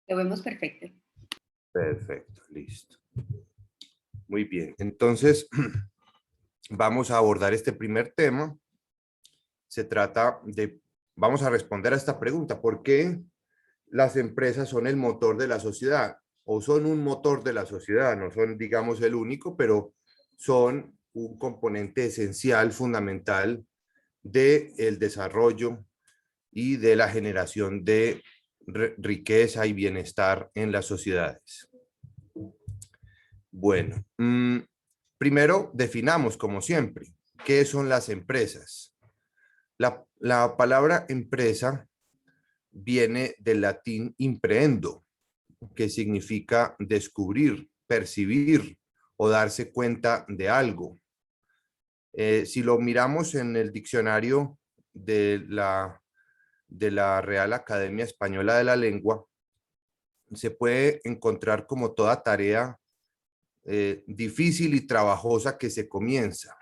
Lo vemos perfecto. Perfecto, listo. Muy bien, entonces vamos a abordar este primer tema. Se trata de, vamos a responder a esta pregunta: ¿por qué las empresas son el motor de la sociedad? O son un motor de la sociedad, no son, digamos, el único, pero son un componente esencial, fundamental del desarrollo y de la generación de riqueza y bienestar en las sociedades. Bueno, primero definamos, como siempre, ¿qué son las empresas? La palabra empresa viene del latín imprehendo, que significa descubrir, percibir o darse cuenta de algo. Si lo miramos en el diccionario de la Real Academia Española de la Lengua, se puede encontrar como toda tarea difícil y trabajosa que se comienza.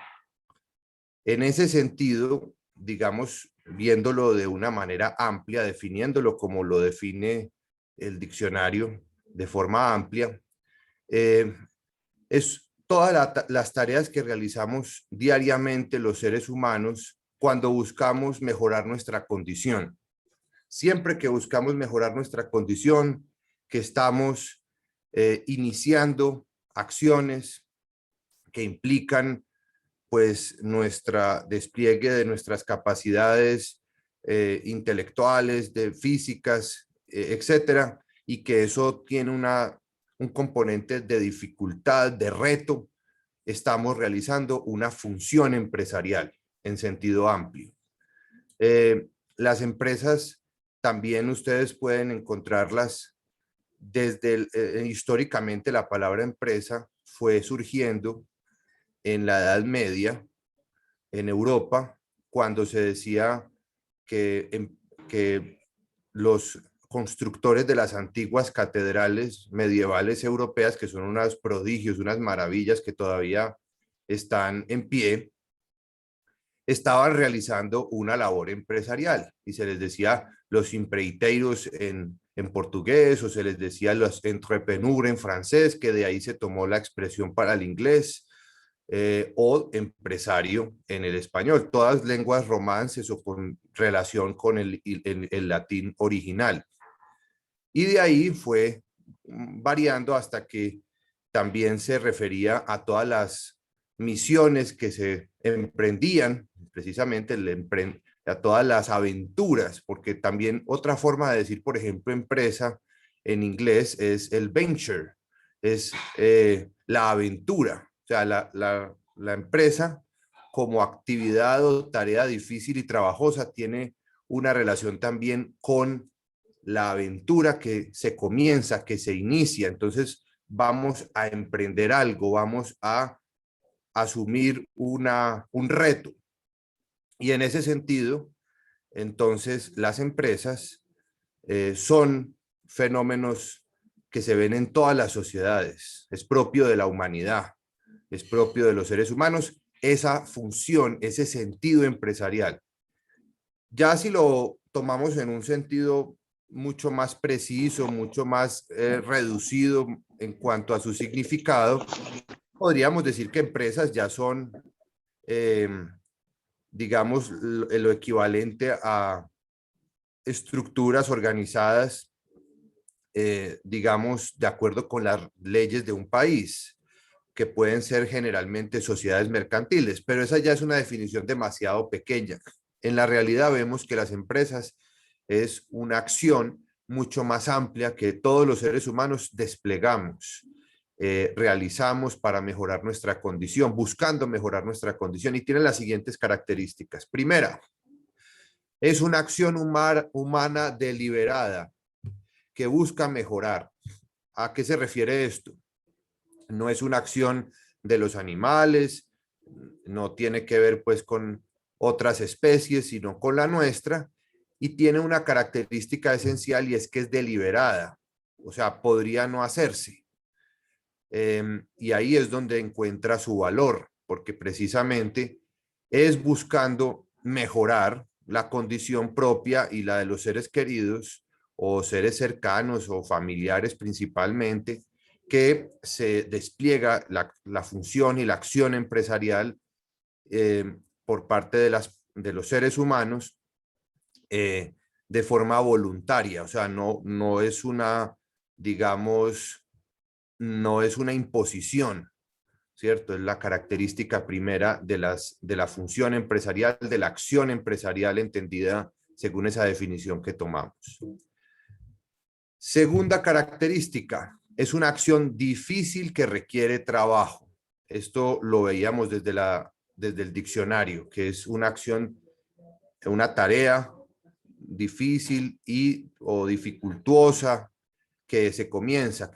En ese sentido, digamos, viéndolo de una manera amplia, definiéndolo como lo define el diccionario de forma amplia, es todas las tareas que realizamos diariamente los seres humanos cuando buscamos mejorar nuestra condición. Siempre que buscamos mejorar nuestra condición, que estamos iniciando acciones que implican pues nuestra despliegue de nuestras capacidades intelectuales, de físicas, etcétera, y que eso tiene un componente de dificultad, de reto. Estamos realizando una función empresarial en sentido amplio. Las empresas también ustedes pueden encontrarlas desde históricamente. La palabra empresa fue surgiendo en la Edad Media en Europa, cuando se decía que los constructores de las antiguas catedrales medievales europeas, que son unos prodigios, unas maravillas que todavía están en pie, estaban realizando una labor empresarial y se les decía los empreiteiros en portugués, o se les decía los entrepreneurs en francés, que de ahí se tomó la expresión para el inglés, o empresario en el español, todas lenguas romances o con relación con el latín original. Y de ahí fue variando hasta que también se refería a todas las misiones que se emprendían, precisamente a todas las aventuras, porque también otra forma de decir, por ejemplo, empresa en inglés es el venture, es la aventura. O sea, la empresa como actividad o tarea difícil y trabajosa tiene una relación también con la aventura que se comienza, que se inicia. Entonces vamos a emprender algo, vamos a asumir un reto. Y en ese sentido, entonces las empresas son fenómenos que se ven en todas las sociedades. Es propio de la humanidad, es propio de los seres humanos, esa función, ese sentido empresarial. Ya si lo tomamos en un sentido mucho más preciso, mucho más reducido en cuanto a su significado, podríamos decir que empresas ya son, eh, digamos, lo equivalente a estructuras organizadas, digamos, de acuerdo con las leyes de un país, que pueden ser generalmente sociedades mercantiles, pero esa ya es una definición demasiado pequeña. En la realidad vemos que las empresas es una acción mucho más amplia que todos los seres humanos desplegamos, realizamos para mejorar nuestra condición, buscando mejorar nuestra condición, y tiene las siguientes características. Primera, es una acción humana deliberada que busca mejorar. ¿A qué se refiere esto? No es una acción de los animales, no tiene que ver pues con otras especies, sino con la nuestra, y tiene una característica esencial, y es que es deliberada, o sea, podría no hacerse. Y ahí es donde encuentra su valor, porque precisamente es buscando mejorar la condición propia y la de los seres queridos o seres cercanos o familiares principalmente, que se despliega la función y la acción empresarial por parte de los seres humanos de forma voluntaria. O sea, no es una, digamos, no es una imposición, ¿cierto? Es la característica primera de la función empresarial, de la acción empresarial entendida según esa definición que tomamos. Segunda característica, es una acción difícil que requiere trabajo. Esto lo veíamos desde el diccionario, que es una acción, una tarea difícil o dificultuosa que se comienza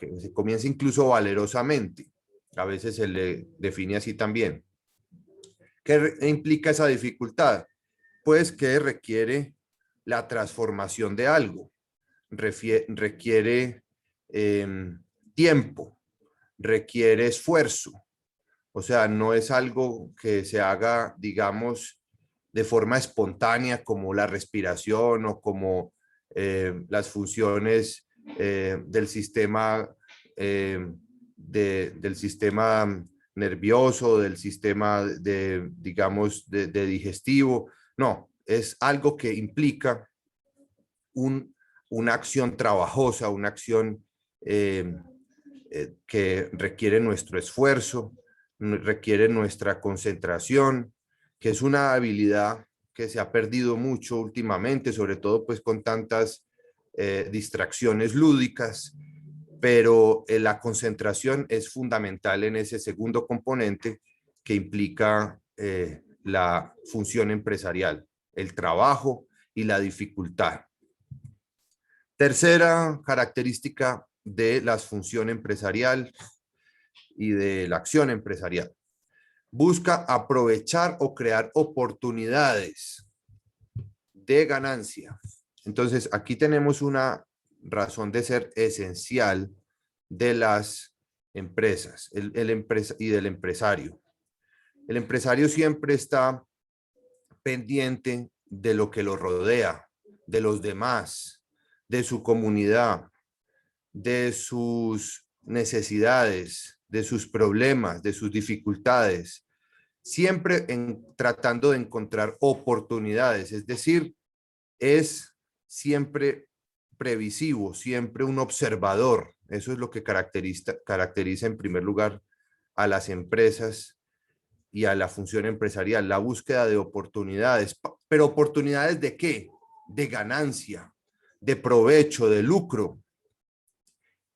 incluso valerosamente. A veces se le define así también. ¿Qué implica esa dificultad? Pues que requiere la transformación de algo, requiere tiempo, requiere esfuerzo. O sea, no es algo que se haga, digamos, de forma espontánea como la respiración o como las funciones del sistema del sistema nervioso, del sistema digamos, de digestivo. No, es algo que implica una acción trabajosa, una acción que requiere nuestro esfuerzo, requiere nuestra concentración, que es una habilidad que se ha perdido mucho últimamente, sobre todo pues con tantas distracciones lúdicas, pero la concentración es fundamental en ese segundo componente que implica la función empresarial, el trabajo y la dificultad. Tercera característica de la función empresarial y de la acción empresarial. Busca aprovechar o crear oportunidades de ganancia. Entonces, aquí tenemos una razón de ser esencial de las empresas y del empresario. El empresario siempre está pendiente de lo que lo rodea, de los demás, de su comunidad, de sus necesidades, de sus problemas, de sus dificultades, siempre tratando de encontrar oportunidades, es decir, es siempre previsivo, siempre un observador. Eso es lo que caracteriza en primer lugar a las empresas y a la función empresarial, la búsqueda de oportunidades. ¿Pero oportunidades de qué? De ganancia, de provecho, de lucro.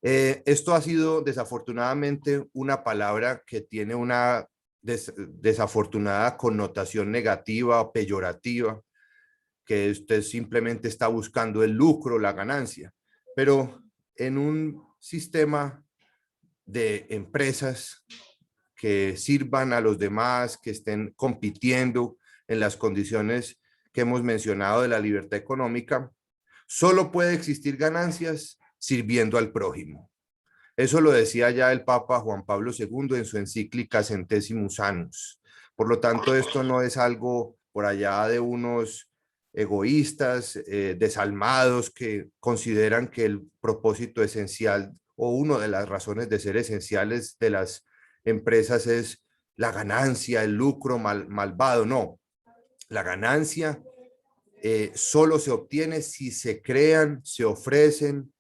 Esto ha sido desafortunadamente una palabra que tiene una desafortunada connotación negativa o peyorativa, que usted simplemente está buscando el lucro, la ganancia. Pero en un sistema de empresas que sirvan a los demás, que estén compitiendo en las condiciones que hemos mencionado de la libertad económica, solo puede existir ganancias sirviendo al prójimo. Eso lo decía ya el Papa Juan Pablo II en su encíclica Centesimus Annus. Por lo tanto, esto no es algo por allá de unos egoístas, desalmados, que consideran que el propósito esencial o una de las razones de ser esenciales de las empresas es la ganancia, el lucro malvado. No, la ganancia solo se obtiene si se crean, se ofrecen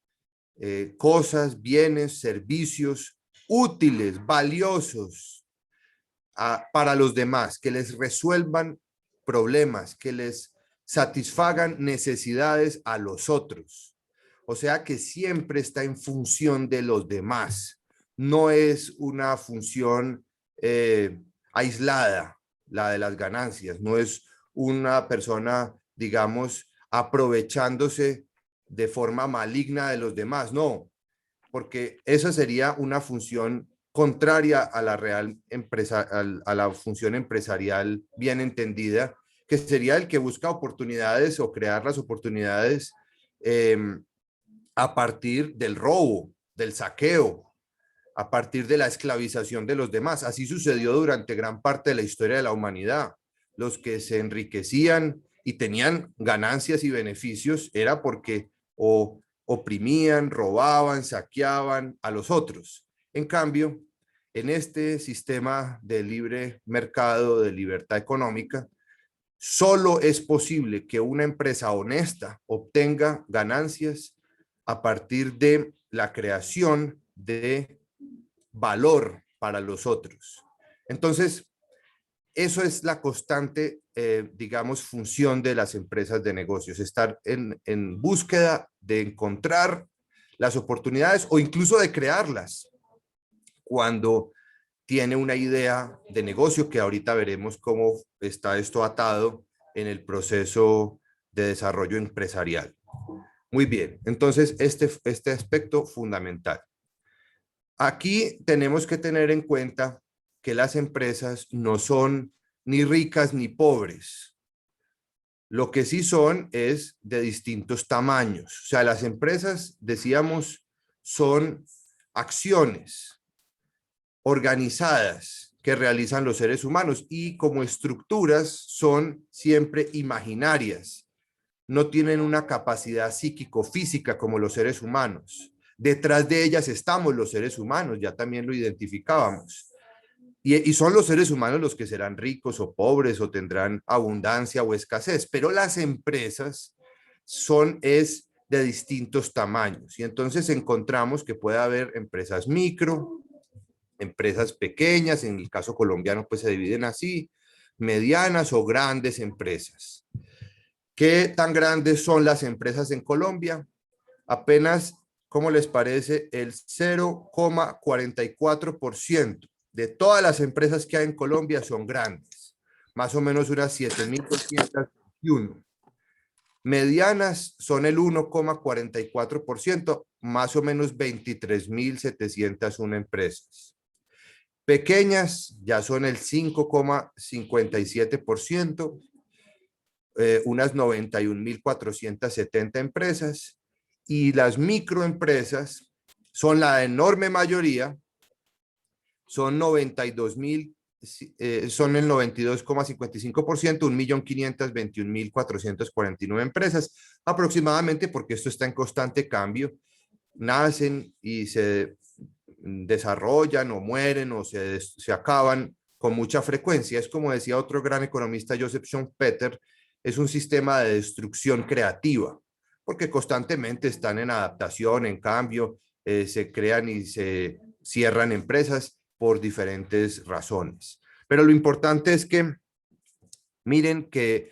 cosas, bienes, servicios útiles, valiosos para los demás, que les resuelvan problemas, que les satisfagan necesidades a los otros. O sea que siempre está en función de los demás. No es una función aislada, la de las ganancias. No es una persona, digamos, aprovechándose de forma maligna de los demás. No, porque esa sería una función contraria a la real empresa, a la función empresarial bien entendida, que sería el que busca oportunidades o crear las oportunidades a partir del robo, del saqueo, a partir de la esclavización de los demás. Así sucedió durante gran parte de la historia de la humanidad. Los que se enriquecían y tenían ganancias y beneficios era porque o oprimían, robaban, saqueaban a los otros. En cambio, en este sistema de libre mercado, de libertad económica, solo es posible que una empresa honesta obtenga ganancias a partir de la creación de valor para los otros. Entonces, eso es la constante, digamos, función de las empresas de negocios, estar en búsqueda de encontrar las oportunidades o incluso de crearlas cuando tiene una idea de negocio, que ahorita veremos cómo está esto atado en el proceso de desarrollo empresarial. Muy bien, entonces este aspecto fundamental. Aquí tenemos que tener en cuenta que las empresas no son ni ricas ni pobres. Lo que sí son es de distintos tamaños. O sea, las empresas, decíamos, son acciones organizadas que realizan los seres humanos y como estructuras son siempre imaginarias. No tienen una capacidad psíquico-física como los seres humanos. Detrás de ellas estamos los seres humanos, ya también lo identificábamos. Y son los seres humanos los que serán ricos o pobres o tendrán abundancia o escasez, pero las empresas es de distintos tamaños. Y entonces encontramos que puede haber empresas micro, empresas pequeñas, en el caso colombiano pues se dividen así, medianas o grandes empresas. ¿Qué tan grandes son las empresas en Colombia? Apenas, ¿cómo les parece? El 0,44% de todas las empresas que hay en Colombia son grandes, más o menos unas 7.221. Medianas son el 1,44%, más o menos 23.701 empresas. Pequeñas ya son el 5,57%, unas 91.470 empresas, y las microempresas son la enorme mayoría, son 92.000, son el 92,55%, 1.521.449 empresas aproximadamente, porque esto está en constante cambio. Nacen y se desarrollan o mueren o se acaban con mucha frecuencia. Es como decía otro gran economista, Joseph Schumpeter, es un sistema de destrucción creativa, porque constantemente están en adaptación, en cambio, se crean y se cierran empresas por diferentes razones. Pero lo importante es que miren que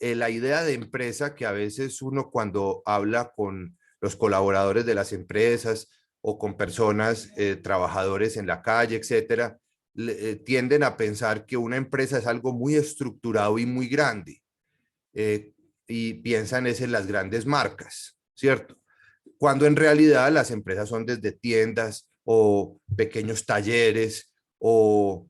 la idea de empresa, que a veces uno cuando habla con los colaboradores de las empresas o con personas, trabajadores en la calle, etcétera, tienden a pensar que una empresa es algo muy estructurado y muy grande, y piensan es en las grandes marcas, ¿cierto? Cuando en realidad las empresas son desde tiendas o pequeños talleres o,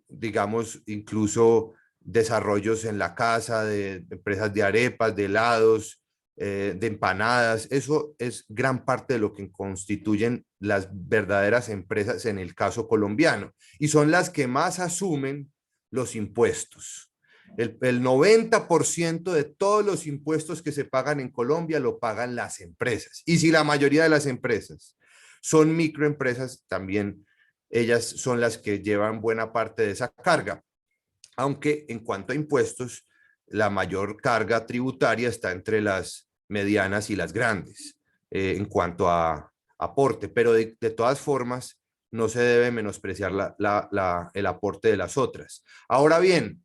digamos, incluso desarrollos en la casa de empresas de arepas, de helados, de empanadas. Eso es gran parte de lo que constituyen las verdaderas empresas en el caso colombiano, y son las que más asumen los impuestos. El 90% de todos los impuestos que se pagan en Colombia lo pagan las empresas. Y si la mayoría de las empresas son microempresas, también ellas son las que llevan buena parte de esa carga. Aunque en cuanto a impuestos, la mayor carga tributaria está entre las medianas y las grandes, en cuanto a aporte. Pero de todas formas, no se debe menospreciar el aporte de las otras. Ahora bien,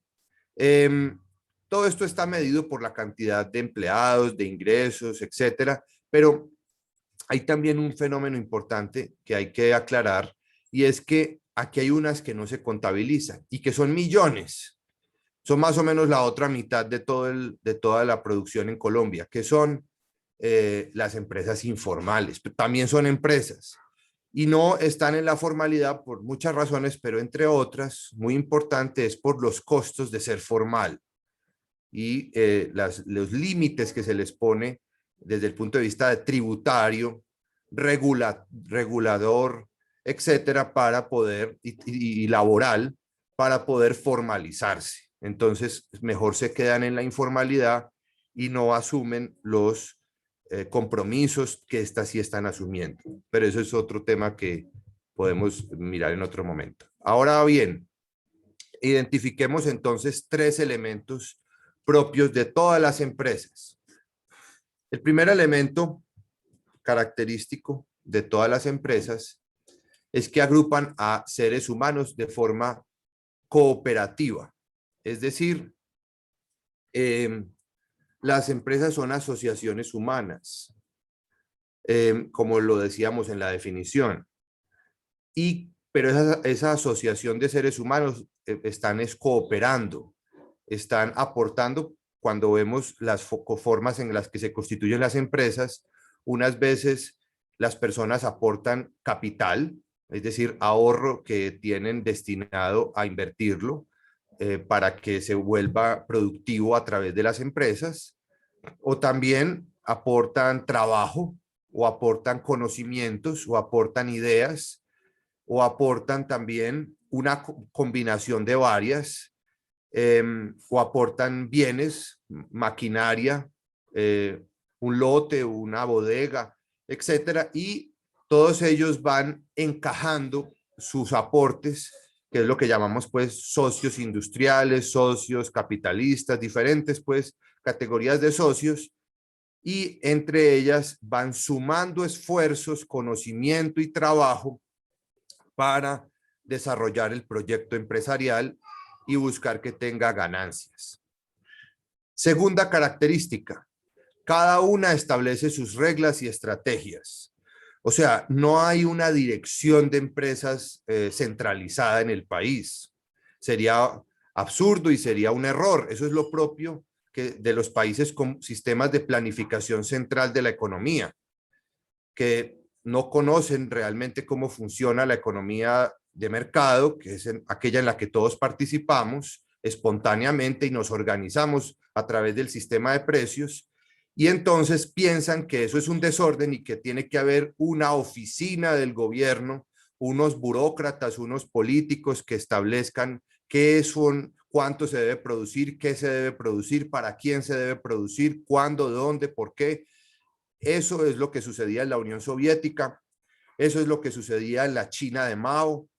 todo esto está medido por la cantidad de empleados, de ingresos, etcétera, pero hay también un fenómeno importante que hay que aclarar, y es que aquí hay unas que no se contabilizan y que son millones. Son más o menos la otra mitad de toda la producción en Colombia, que son las empresas informales. También son empresas y no están en la formalidad por muchas razones, pero entre otras, muy importante, es por los costos de ser formal y los límites que se les pone desde el punto de vista de tributario, regulador, etcétera, para poder, y laboral, para poder formalizarse. Entonces, mejor se quedan en la informalidad y no asumen los compromisos que éstas sí están asumiendo. Pero eso es otro tema que podemos mirar en otro momento. Ahora bien, identifiquemos entonces 3 elementos propios de todas las empresas. El primer elemento característico de todas las empresas es que agrupan a seres humanos de forma cooperativa. Es decir, las empresas son asociaciones humanas, como lo decíamos en la definición. Pero esa asociación de seres humanos están cooperando, están aportando. Cuando vemos las formas en las que se constituyen las empresas, unas veces las personas aportan capital, es decir, ahorro que tienen destinado a invertirlo para que se vuelva productivo a través de las empresas, o también aportan trabajo, o aportan conocimientos, o aportan ideas, o aportan también una combinación de varias, o aportan bienes, maquinaria, un lote, una bodega, etcétera, y todos ellos van encajando sus aportes, que es lo que llamamos pues socios industriales, socios capitalistas, diferentes pues categorías de socios, y entre ellas van sumando esfuerzos, conocimiento y trabajo para desarrollar el proyecto empresarial y buscar que tenga ganancias. Segunda característica, cada una establece sus reglas y estrategias. O sea, no hay una dirección de empresas centralizada en el país. Sería absurdo y sería un error. Eso es lo propio de los países con sistemas de planificación central de la economía, que no conocen realmente cómo funciona la economía de mercado, que es aquella en la que todos participamos espontáneamente y nos organizamos a través del sistema de precios, y entonces piensan que eso es un desorden y que tiene que haber una oficina del gobierno, unos burócratas, unos políticos que establezcan qué son, cuánto se debe producir, qué se debe producir, para quién se debe producir, cuándo, dónde, por qué. Eso es lo que sucedía en la Unión Soviética, eso es lo que sucedía en la China de Mao,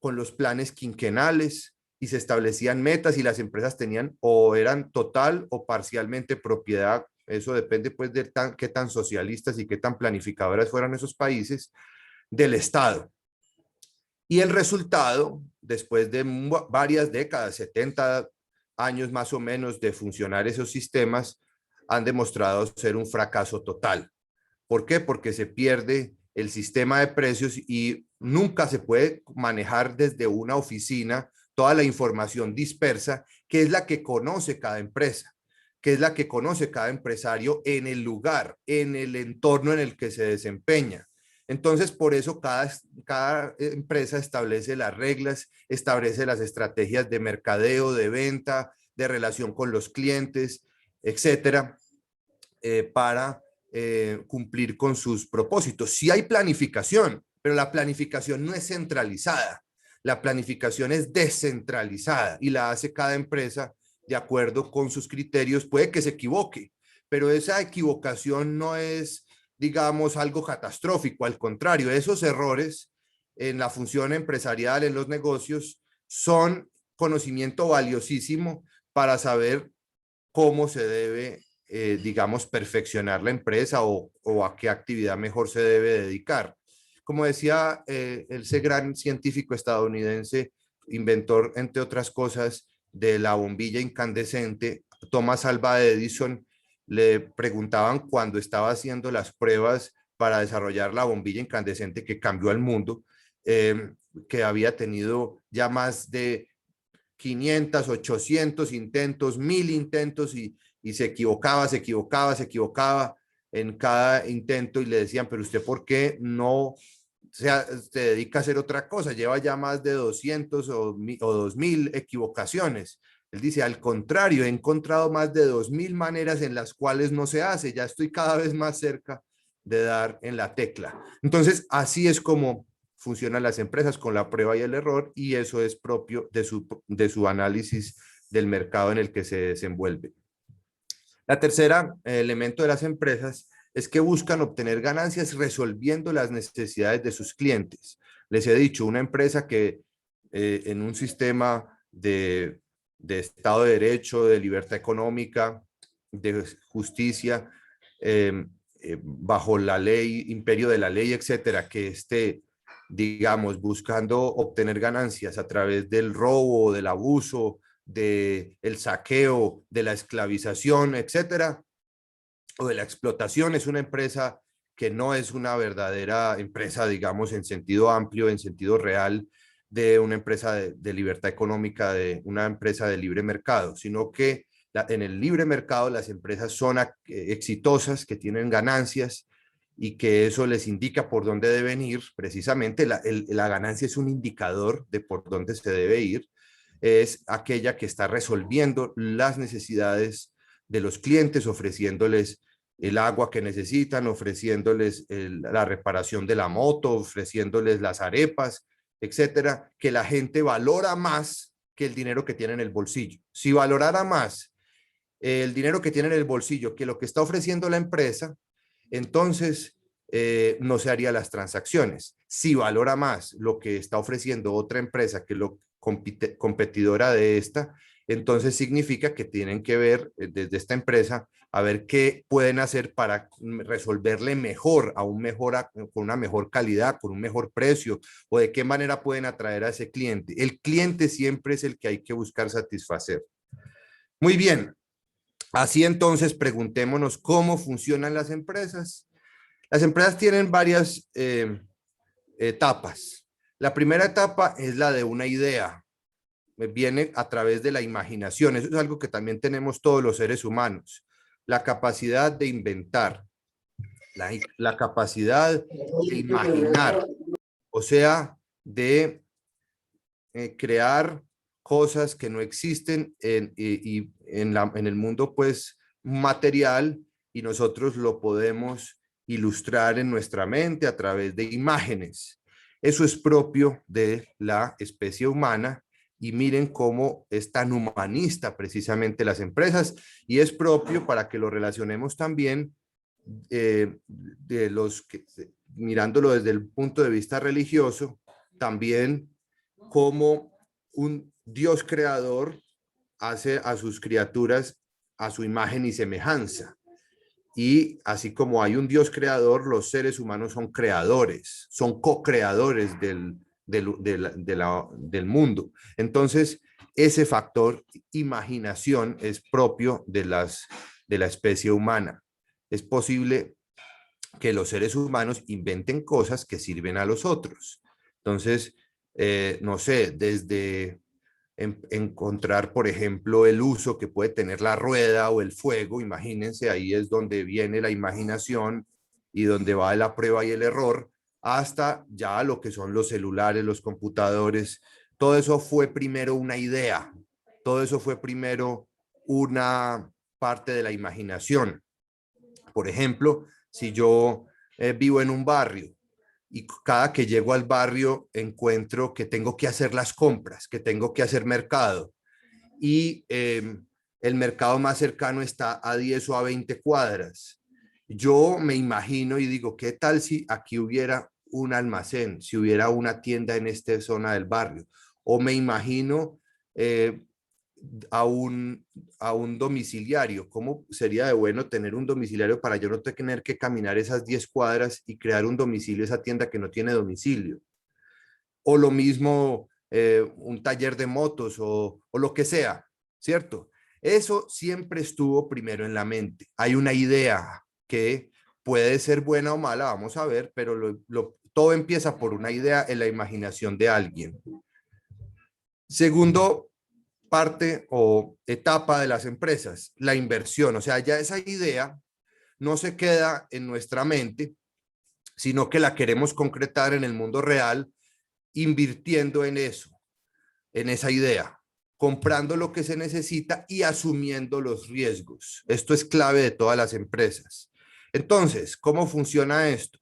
con los planes quinquenales, y se establecían metas y las empresas tenían o eran total o parcialmente propiedad. Eso depende pues de qué tan socialistas y qué tan planificadoras fueran esos países, del Estado. Y el resultado, después de varias décadas, 70 años más o menos de funcionar esos sistemas, han demostrado ser un fracaso total. ¿Por qué? Porque se pierde el sistema de precios y nunca se puede manejar desde una oficina toda la información dispersa, que es la que conoce cada empresa, que es la que conoce cada empresario en el lugar, en el entorno en el que se desempeña. Entonces, por eso cada empresa establece las reglas, establece las estrategias de mercadeo, de venta, de relación con los clientes, etcétera, para cumplir con sus propósitos. Sí hay planificación, pero la planificación no es centralizada. La planificación es descentralizada y la hace cada empresa de acuerdo con sus criterios. Puede que se equivoque, pero esa equivocación no es, digamos, algo catastrófico. Al contrario, esos errores en la función empresarial, en los negocios, son conocimiento valiosísimo para saber cómo se debe, digamos, perfeccionar la empresa o a qué actividad mejor se debe dedicar. Como decía ese gran científico estadounidense, inventor, entre otras cosas, de la bombilla incandescente, Thomas Alva Edison, le preguntaban cuando estaba haciendo las pruebas para desarrollar la bombilla incandescente que cambió al mundo, que había tenido ya más de 500, 800 intentos, 1000 intentos, y se equivocaba, se equivocaba, se equivocaba en cada intento, y le decían, pero usted ¿por qué no se dedica a hacer otra cosa? Lleva ya más de 200 o 2000 equivocaciones. Él dice, al contrario, he encontrado más de 2000 maneras en las cuales no se hace, ya estoy cada vez más cerca de dar en la tecla. Entonces, así es como funcionan las empresas, con la prueba y el error, y eso es propio de su análisis del mercado en el que se desenvuelve. La tercera elemento de las empresas es que buscan obtener ganancias resolviendo las necesidades de sus clientes. Les he dicho, una empresa que en un sistema de Estado de Derecho, de libertad económica, de justicia, bajo la ley, imperio de la ley, etcétera, que esté, digamos, buscando obtener ganancias a través del robo, del abuso, del saqueo, de la esclavización, etcétera, o de la explotación, es una empresa que no es una verdadera empresa, digamos, en sentido amplio, en sentido real, de una empresa de libertad económica, de una empresa de libre mercado, sino que en el libre mercado las empresas son exitosas, que tienen ganancias y que eso les indica por dónde deben ir. Precisamente la ganancia es un indicador de por dónde se debe ir. Es aquella que está resolviendo las necesidades de los clientes, ofreciéndoles el agua que necesitan, ofreciéndoles la reparación de la moto, ofreciéndoles las arepas, etcétera, que la gente valora más que el dinero que tiene en el bolsillo. Si valorara más el dinero que tiene en el bolsillo que lo que está ofreciendo la empresa, entonces no se harían las transacciones. Si valora más lo que está ofreciendo otra empresa que lo competidora de esta, entonces significa que tienen que ver desde esta empresa a ver qué pueden hacer para resolverle mejor, con una mejor calidad, con un mejor precio, o de qué manera pueden atraer a ese cliente. El cliente siempre es el que hay que buscar satisfacer. Muy bien, así entonces preguntémonos cómo funcionan las empresas. Las empresas tienen varias etapas. La primera etapa es la de una idea. Viene a través de la imaginación. Eso es algo que también tenemos todos los seres humanos. La capacidad de inventar, la capacidad de imaginar, o sea, de crear cosas que no existen en el mundo pues material, y nosotros lo podemos ilustrar en nuestra mente a través de imágenes. Eso es propio de la especie humana, y miren cómo es tan humanista precisamente las empresas, y es propio para que lo relacionemos también de los que, mirándolo desde el punto de vista religioso, también como un Dios creador hace a sus criaturas a su imagen y semejanza. Y así como hay un Dios creador, los seres humanos son creadores, son co-creadores del mundo. Entonces, ese factor imaginación es propio de la especie humana. Es posible que los seres humanos inventen cosas que sirven a los otros. Entonces, no sé, desde encontrar, por ejemplo, el uso que puede tener la rueda o el fuego, imagínense, ahí es donde viene la imaginación y donde va la prueba y el error, hasta ya lo que son los celulares, los computadores. Todo eso fue primero una idea, todo eso fue primero una parte de la imaginación. Por ejemplo, si yo vivo en un barrio y cada que llego al barrio encuentro que tengo que hacer las compras, que tengo que hacer mercado, y el mercado más cercano está a 10 o a 20 cuadras. Yo me imagino y digo, ¿qué tal si aquí hubiera un almacén, si hubiera una tienda en esta zona del barrio? O me imagino eh, a un domiciliario. ¿Cómo sería de bueno tener un domiciliario para yo no tener que caminar esas 10 cuadras y crear un domicilio, esa tienda que no tiene domicilio? O lo mismo, un taller de motos o lo que sea, ¿cierto? Eso siempre estuvo primero en la mente. Hay una idea que puede ser buena o mala, vamos a ver, pero todo empieza por una idea en la imaginación de alguien. Segundo parte o etapa de las empresas, la inversión. O sea, ya esa idea no se queda en nuestra mente, sino que la queremos concretar en el mundo real, invirtiendo en eso, en esa idea, comprando lo que se necesita y asumiendo los riesgos. Esto es clave de todas las empresas. Entonces, ¿cómo funciona esto?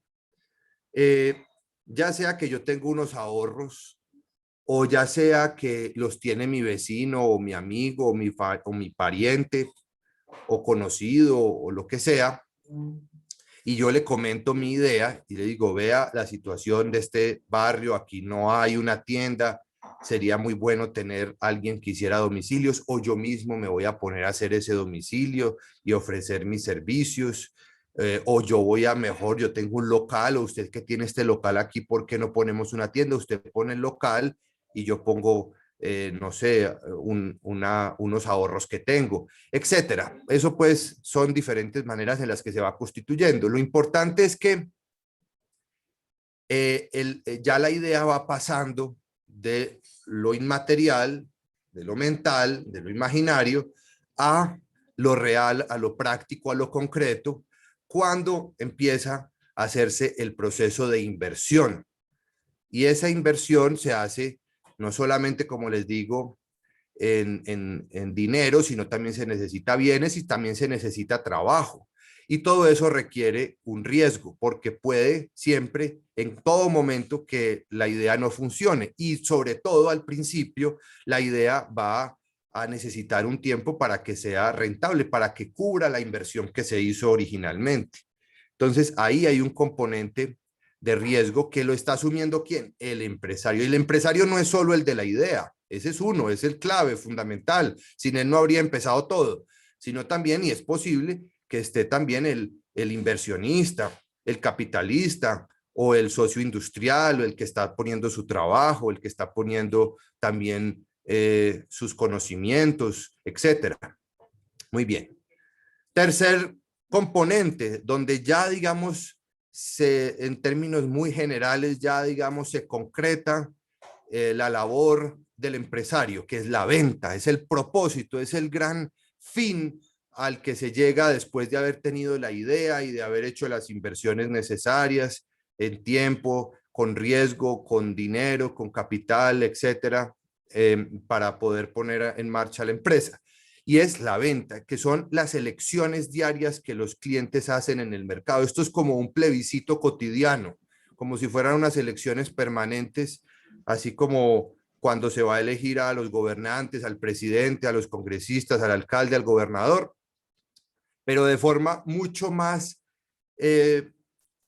Ya sea que yo tengo unos ahorros, o ya sea que los tiene mi vecino o mi amigo o mi pariente o conocido o lo que sea, y yo le comento mi idea y le digo, vea la situación de este barrio, aquí no hay una tienda, sería muy bueno tener alguien que hiciera domicilios o yo mismo me voy a poner a hacer ese domicilio y ofrecer mis servicios. O yo voy a mejor, yo tengo un local o usted que tiene este local aquí, ¿por qué no ponemos una tienda? Usted pone el local y yo pongo, no sé, unos ahorros que tengo, etcétera. Eso pues son diferentes maneras en las que se va constituyendo. Lo importante es que ya la idea va pasando de lo inmaterial, de lo mental, de lo imaginario, a lo real, a lo práctico, a lo concreto, cuando empieza a hacerse el proceso de inversión. Y esa inversión se hace no solamente, como les digo, en dinero, sino también se necesita bienes y también se necesita trabajo. Y todo eso requiere un riesgo, porque puede siempre, en todo momento, que la idea no funcione. Y sobre todo al principio, la idea va a necesitar un tiempo para que sea rentable, para que cubra la inversión que se hizo originalmente. Entonces, ahí hay un componente de riesgo que lo está asumiendo ¿quién? El empresario. Y el empresario no es solo el de la idea, ese es uno, es el clave fundamental. Sin él no habría empezado todo, sino también, y es posible, que esté también el inversionista, el capitalista o el socio industrial o el que está poniendo su trabajo, el que está poniendo también sus conocimientos, etcétera. Muy bien. Tercer componente, donde ya, digamos, en términos muy generales, ya, digamos, se concreta la labor del empresario, que es la venta, es el propósito, es el gran fin al que se llega después de haber tenido la idea y de haber hecho las inversiones necesarias en tiempo, con riesgo, con dinero, con capital, etcétera, para poder poner en marcha la empresa. Y es la venta, que son las elecciones diarias que los clientes hacen en el mercado. Esto es como un plebiscito cotidiano, como si fueran unas elecciones permanentes, así como cuando se va a elegir a los gobernantes, al presidente, a los congresistas, al alcalde, al gobernador, pero de forma mucho más eh,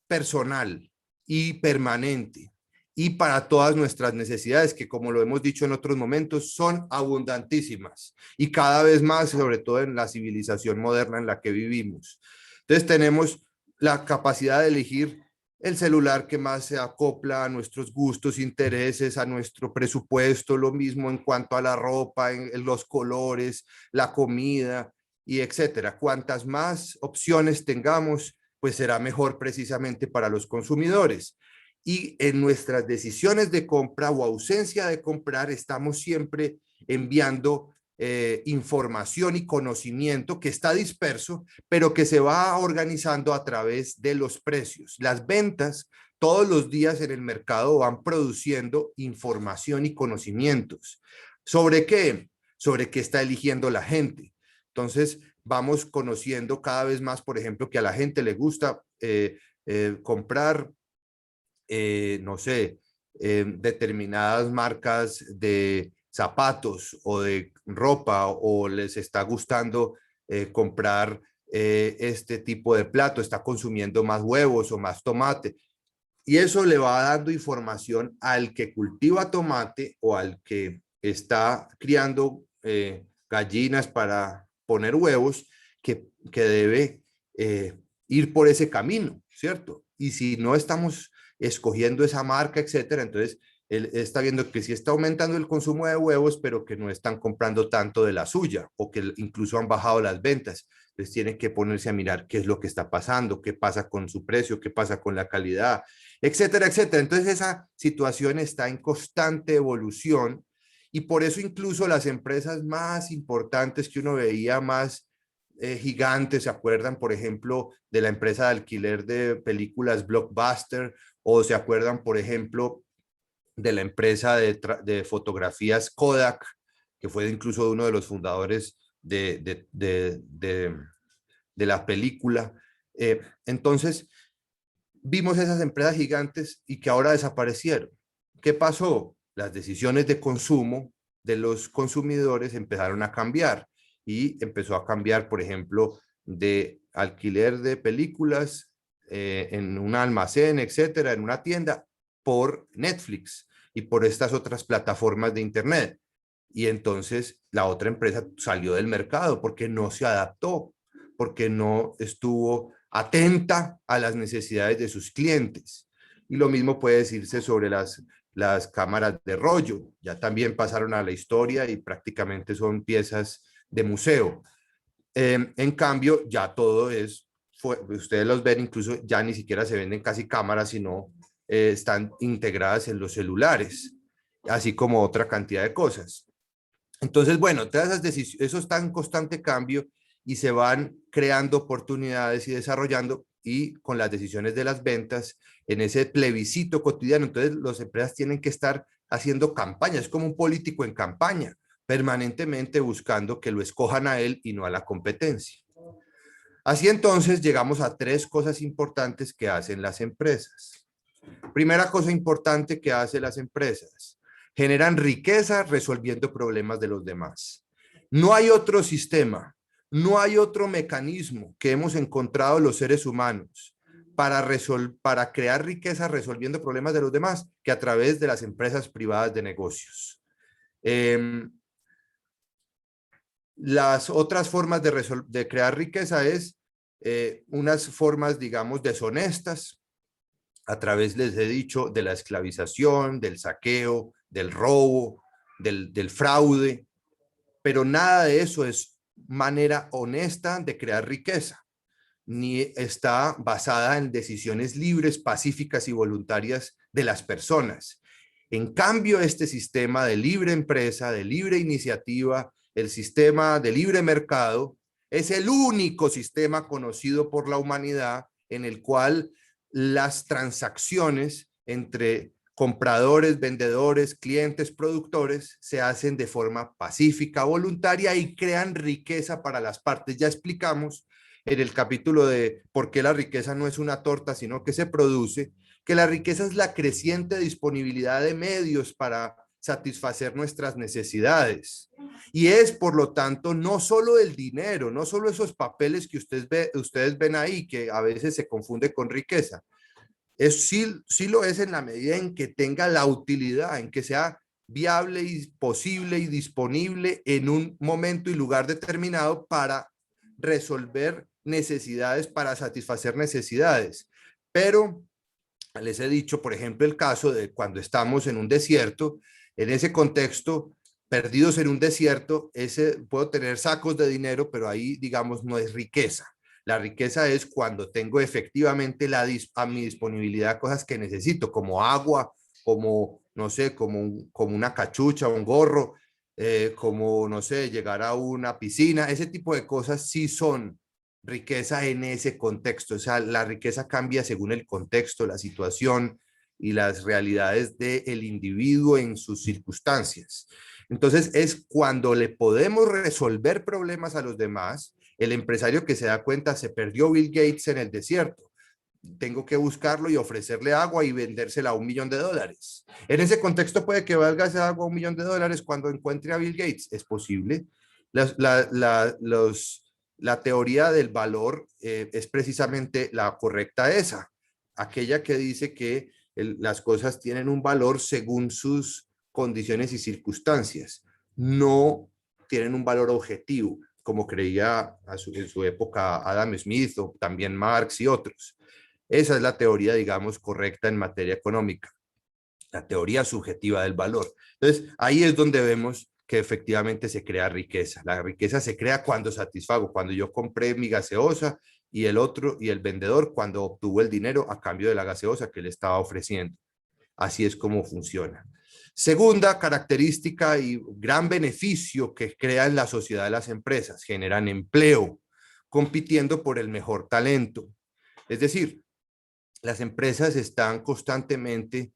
personal y permanente y para todas nuestras necesidades, que como lo hemos dicho en otros momentos, son abundantísimas y cada vez más, sobre todo en la civilización moderna en la que vivimos. Entonces tenemos la capacidad de elegir el celular que más se acopla a nuestros gustos, intereses, a nuestro presupuesto, lo mismo en cuanto a la ropa, en los colores, la comida y etcétera. Cuantas más opciones tengamos, pues será mejor precisamente para los consumidores. Y en nuestras decisiones de compra o ausencia de comprar, estamos siempre enviando información y conocimiento que está disperso, pero que se va organizando a través de los precios. Las ventas todos los días en el mercado van produciendo información y conocimientos. ¿Sobre qué? Sobre qué está eligiendo la gente. Entonces, vamos conociendo cada vez más, por ejemplo, que a la gente le gusta comprar, no sé, determinadas marcas de zapatos o de ropa, o les está gustando comprar este tipo de plato, está consumiendo más huevos o más tomate. Y eso le va dando información al que cultiva tomate o al que está criando gallinas para poner huevos, que debe ir por ese camino, ¿cierto? Y si no estamos escogiendo esa marca, etcétera, entonces él está viendo que sí está aumentando el consumo de huevos, pero que no están comprando tanto de la suya o que incluso han bajado las ventas. Entonces tiene que ponerse a mirar qué es lo que está pasando, qué pasa con su precio, qué pasa con la calidad, etcétera, etcétera. Entonces esa situación está en constante evolución y por eso incluso las empresas más importantes que uno veía, más gigantes, ¿se acuerdan, por ejemplo, de la empresa de alquiler de películas Blockbuster? O se acuerdan, por ejemplo, de la empresa de fotografías Kodak, que fue incluso uno de los fundadores de la película. Entonces, vimos esas empresas gigantes y que ahora desaparecieron. ¿Qué pasó? Las decisiones de consumo de los consumidores empezaron a cambiar y empezó a cambiar, por ejemplo, de alquiler de películas en un almacén, etcétera, en una tienda, por Netflix y por estas otras plataformas de Internet. Y entonces la otra empresa salió del mercado porque no se adaptó, porque no estuvo atenta a las necesidades de sus clientes. Y lo mismo puede decirse sobre las cámaras de rollo. Ya también pasaron a la historia y prácticamente son piezas de museo. En cambio, ya todo ustedes los ven, incluso ya ni siquiera se venden casi cámaras, sino están integradas en los celulares, así como otra cantidad de cosas. Entonces, bueno, todas esas decisiones, eso está en constante cambio y se van creando oportunidades y desarrollando, y con las decisiones de las ventas en ese plebiscito cotidiano. Entonces, las empresas tienen que estar haciendo campañas, es como un político en campaña, permanentemente buscando que lo escojan a él y no a la competencia. Así entonces llegamos a tres cosas importantes que hacen las empresas. Primera cosa importante que hacen las empresas: generan riqueza resolviendo problemas de los demás. No hay otro sistema, no hay otro mecanismo que hemos encontrado los seres humanos para crear riqueza resolviendo problemas de los demás que a través de las empresas privadas de negocios. Las otras formas de crear riqueza es unas formas, digamos, deshonestas, a través, les he dicho, de la esclavización, del saqueo, del robo, del fraude, pero nada de eso es manera honesta de crear riqueza, ni está basada en decisiones libres, pacíficas y voluntarias de las personas. En cambio, este sistema de libre empresa, de libre iniciativa, el sistema de libre mercado, es el único sistema conocido por la humanidad en el cual las transacciones entre compradores, vendedores, clientes, productores se hacen de forma pacífica, voluntaria, y crean riqueza para las partes. Ya explicamos en el capítulo de por qué la riqueza no es una torta, sino que se produce, que la riqueza es la creciente disponibilidad de medios para satisfacer nuestras necesidades. Y es, por lo tanto, no solo el dinero, no solo esos papeles que ustedes ven ahí, que a veces se confunde con riqueza. Sí lo es en la medida en que tenga la utilidad, en que sea viable y posible y disponible en un momento y lugar determinado para resolver necesidades, para satisfacer necesidades. Pero les he dicho, por ejemplo, el caso de cuando estamos en un desierto. En ese contexto, perdidos en un desierto, puedo tener sacos de dinero, pero ahí, digamos, no es riqueza. La riqueza es cuando tengo efectivamente a mi disponibilidad cosas que necesito, como agua, como, no sé, como una cachucha, un gorro, como, no sé, llegar a una piscina. Ese tipo de cosas sí son riqueza en ese contexto. O sea, la riqueza cambia según el contexto, la situación y las realidades del individuo en sus circunstancias. Entonces, es cuando le podemos resolver problemas a los demás. El empresario que se da cuenta: se perdió Bill Gates en el desierto, tengo que buscarlo y ofrecerle agua y vendérsela a $1.000.000. En ese contexto puede que valga esa agua $1.000.000 cuando encuentre a Bill Gates. Es posible. La teoría del valor es precisamente la correcta, esa, aquella que dice que las cosas tienen un valor según sus condiciones y circunstancias, no tienen un valor objetivo, como creía en su época Adam Smith o también Marx y otros. Esa es la teoría, digamos, correcta en materia económica, la teoría subjetiva del valor. Entonces, ahí es donde vemos que efectivamente se crea riqueza. La riqueza se crea cuando satisfago, cuando yo compré mi gaseosa y el vendedor cuando obtuvo el dinero a cambio de la gaseosa que le estaba ofreciendo. Así es como funciona. Segunda característica y gran beneficio que crean la sociedad de las empresas: generan empleo, compitiendo por el mejor talento. Es decir, las empresas están constantemente,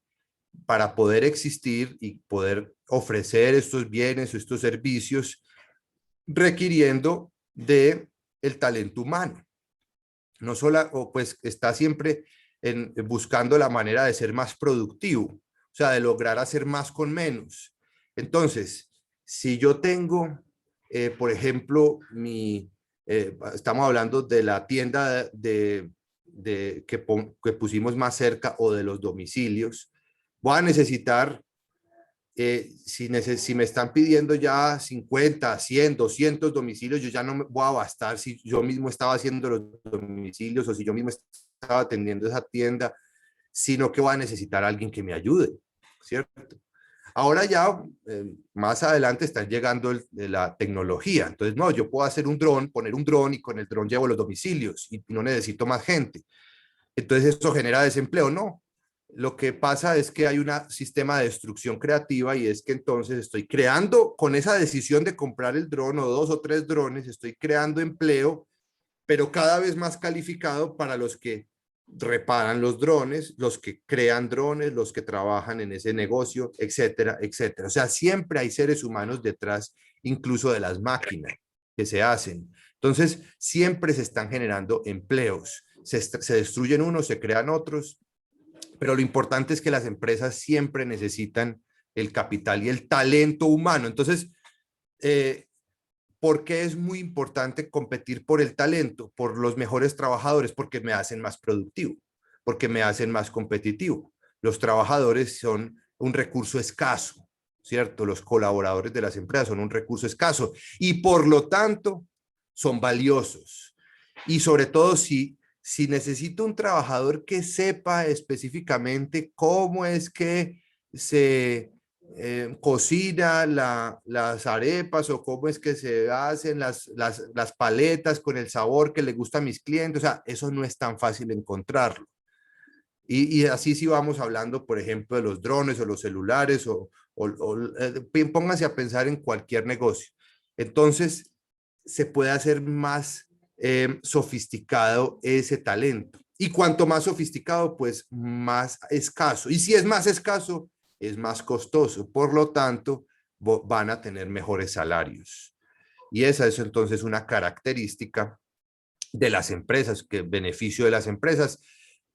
para poder existir y poder ofrecer estos bienes o estos servicios, requiriendo de el talento humano. No solo, o pues está siempre buscando la manera de ser más productivo, o sea, de lograr hacer más con menos. Entonces, si yo tengo, por ejemplo, estamos hablando de la tienda que pusimos más cerca o de los domicilios. Voy a necesitar, si me están pidiendo ya 50, 100, 200 domicilios, yo ya no me voy a bastar si yo mismo estaba haciendo los domicilios o si yo mismo estaba atendiendo esa tienda, sino que voy a necesitar a alguien que me ayude, ¿cierto? Ahora ya, más adelante está llegando la tecnología. Entonces, no, yo puedo hacer un dron, poner un dron y con el dron llevo los domicilios y no necesito más gente. Entonces, esto genera desempleo. No, lo que pasa es que hay un sistema de destrucción creativa y es que entonces estoy creando, con esa decisión de comprar el dron o 2 o 3 drones, estoy creando empleo, pero cada vez más calificado para los que reparan los drones, los que crean drones, los que trabajan en ese negocio, etcétera, etcétera. O sea, siempre hay seres humanos detrás, incluso de las máquinas que se hacen. Entonces, siempre se están generando empleos. Se destruyen unos, se crean otros, pero lo importante es que las empresas siempre necesitan el capital y el talento humano. Entonces, ¿por qué es muy importante competir por el talento, por los mejores trabajadores? Porque me hacen más productivo, porque me hacen más competitivo. Los trabajadores son un recurso escaso, ¿cierto? Los colaboradores de las empresas son un recurso escaso y por lo tanto son valiosos. Y sobre todo si necesito un trabajador que sepa específicamente cómo es que se cocina las arepas o cómo es que se hacen las paletas con el sabor que le gusta a mis clientes. O sea, eso no es tan fácil encontrarlo. Y así si vamos hablando, por ejemplo, de los drones o los celulares pónganse a pensar en cualquier negocio. Entonces, se puede hacer más sofisticado ese talento. Y cuanto más sofisticado, pues más escaso. Y si es más escaso, es más costoso. Por lo tanto, van a tener mejores salarios. Y esa es entonces una característica de las empresas, que beneficio de las empresas.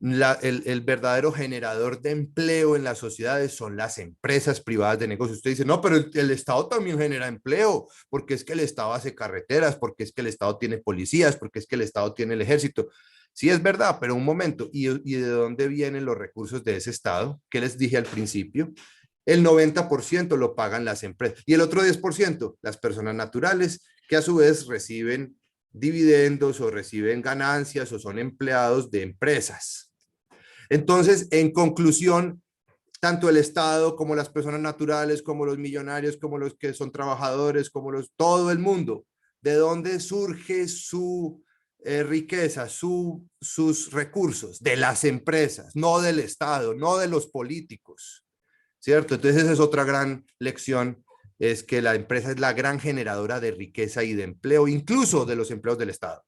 El verdadero generador de empleo en las sociedades son las empresas privadas de negocios. Usted dice, no, pero el Estado también genera empleo, porque es que el Estado hace carreteras, porque es que el Estado tiene policías, porque es que el Estado tiene el ejército. Sí, es verdad, pero un momento, ¿y de dónde vienen los recursos de ese Estado? ¿Qué les dije al principio? El 90% lo pagan las empresas y el otro 10% las personas naturales, que a su vez reciben dividendos o reciben ganancias o son empleados de empresas. Entonces, en conclusión, tanto el Estado como las personas naturales, como los millonarios, como los que son trabajadores, todo el mundo, ¿de dónde surge su riqueza, sus recursos? De las empresas, no del Estado, no de los políticos, ¿cierto? Entonces esa es otra gran lección, es que la empresa es la gran generadora de riqueza y de empleo, incluso de los empleos del Estado.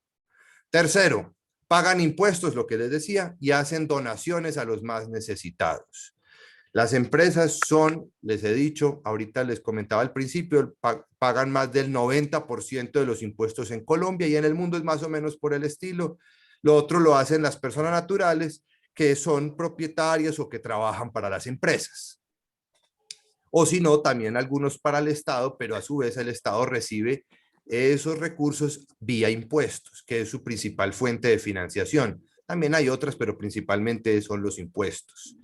Tercero, pagan impuestos, lo que les decía, y hacen donaciones a los más necesitados. Las empresas son, les he dicho, ahorita les comentaba al principio, pagan más del 90% de los impuestos en Colombia y en el mundo es más o menos por el estilo. Lo otro lo hacen las personas naturales que son propietarias o que trabajan para las empresas. O si no, también algunos para el Estado, pero a su vez el Estado recibe esos recursos vía impuestos, que es su principal fuente de financiación. También hay otras, pero principalmente son los impuestos.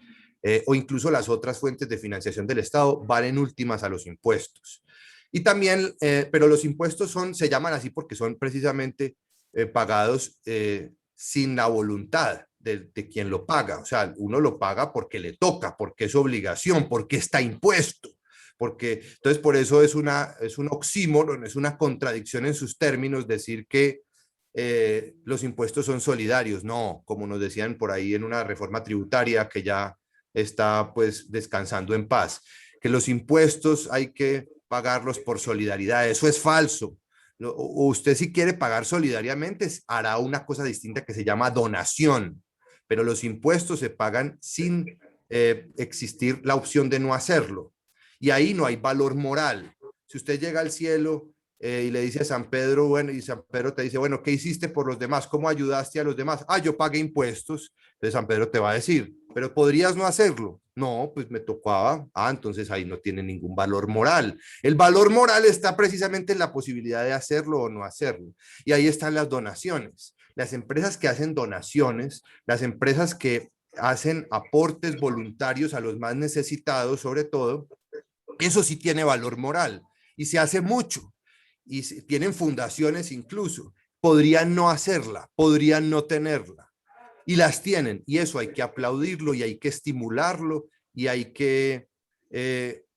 O incluso las otras fuentes de financiación del Estado van en últimas a los impuestos. Y también, pero los impuestos se llaman así porque son precisamente pagados sin la voluntad de quien lo paga. O sea, uno lo paga porque le toca, porque es obligación, porque está impuesto. Entonces, por eso es un oxímoron, es una contradicción en sus términos decir que los impuestos son solidarios. No, como nos decían por ahí en una reforma tributaria que ya está pues descansando en paz, que los impuestos hay que pagarlos por solidaridad. Eso es falso. Usted si quiere pagar solidariamente hará una cosa distinta que se llama donación, pero los impuestos se pagan sin existir la opción de no hacerlo. Y ahí no hay valor moral. Si usted llega al cielo y le dice a San Pedro, bueno, y San Pedro te dice, bueno, ¿qué hiciste por los demás? ¿Cómo ayudaste a los demás? Ah, yo pagué impuestos. Entonces San Pedro te va a decir, pero podrías no hacerlo. No, pues me tocaba. Ah, entonces ahí no tiene ningún valor moral. El valor moral está precisamente en la posibilidad de hacerlo o no hacerlo. Y ahí están las donaciones. las empresas que hacen donaciones, las empresas que hacen aportes voluntarios a los más necesitados, sobre todo, eso sí tiene valor moral y se hace mucho. Y tienen fundaciones incluso. Podrían no hacerla, podrían no tenerla. Y las tienen. Y eso hay que aplaudirlo y hay que estimularlo y hay que,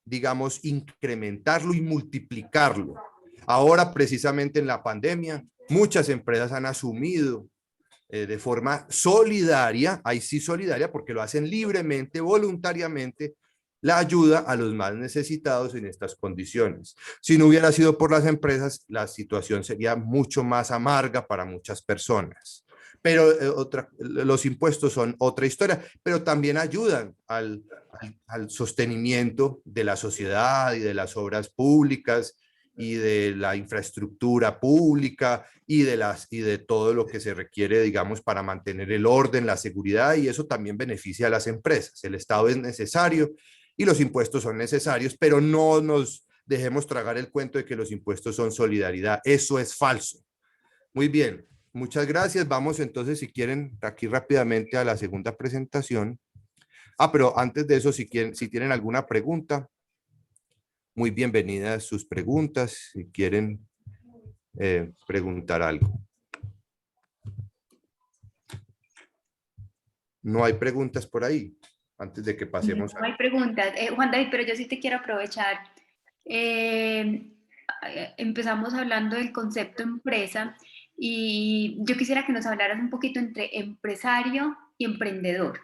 digamos, incrementarlo y multiplicarlo. Ahora, precisamente en la pandemia, muchas empresas han asumido de forma solidaria, ahí sí solidaria, porque lo hacen libremente, voluntariamente, la ayuda a los más necesitados en estas condiciones. Si no hubiera sido por las empresas, la situación sería mucho más amarga para muchas personas. Pero los impuestos son otra historia, pero también ayudan al sostenimiento de la sociedad y de las obras públicas y de la infraestructura pública y de todo lo que se requiere, digamos, para mantener el orden, la seguridad, y eso también beneficia a las empresas. El Estado es necesario y los impuestos son necesarios, pero no nos dejemos tragar el cuento de que los impuestos son solidaridad. Eso es falso. Muy bien, muchas gracias. Vamos entonces, si quieren, aquí rápidamente a la segunda presentación. Pero antes de eso, si tienen alguna pregunta, muy bienvenidas sus preguntas, si quieren preguntar algo. No hay preguntas por ahí, antes de que pasemos. No hay preguntas. Juan David, pero yo sí te quiero aprovechar. Empezamos hablando del concepto empresa y yo quisiera que nos hablaras un poquito entre empresario y emprendedor.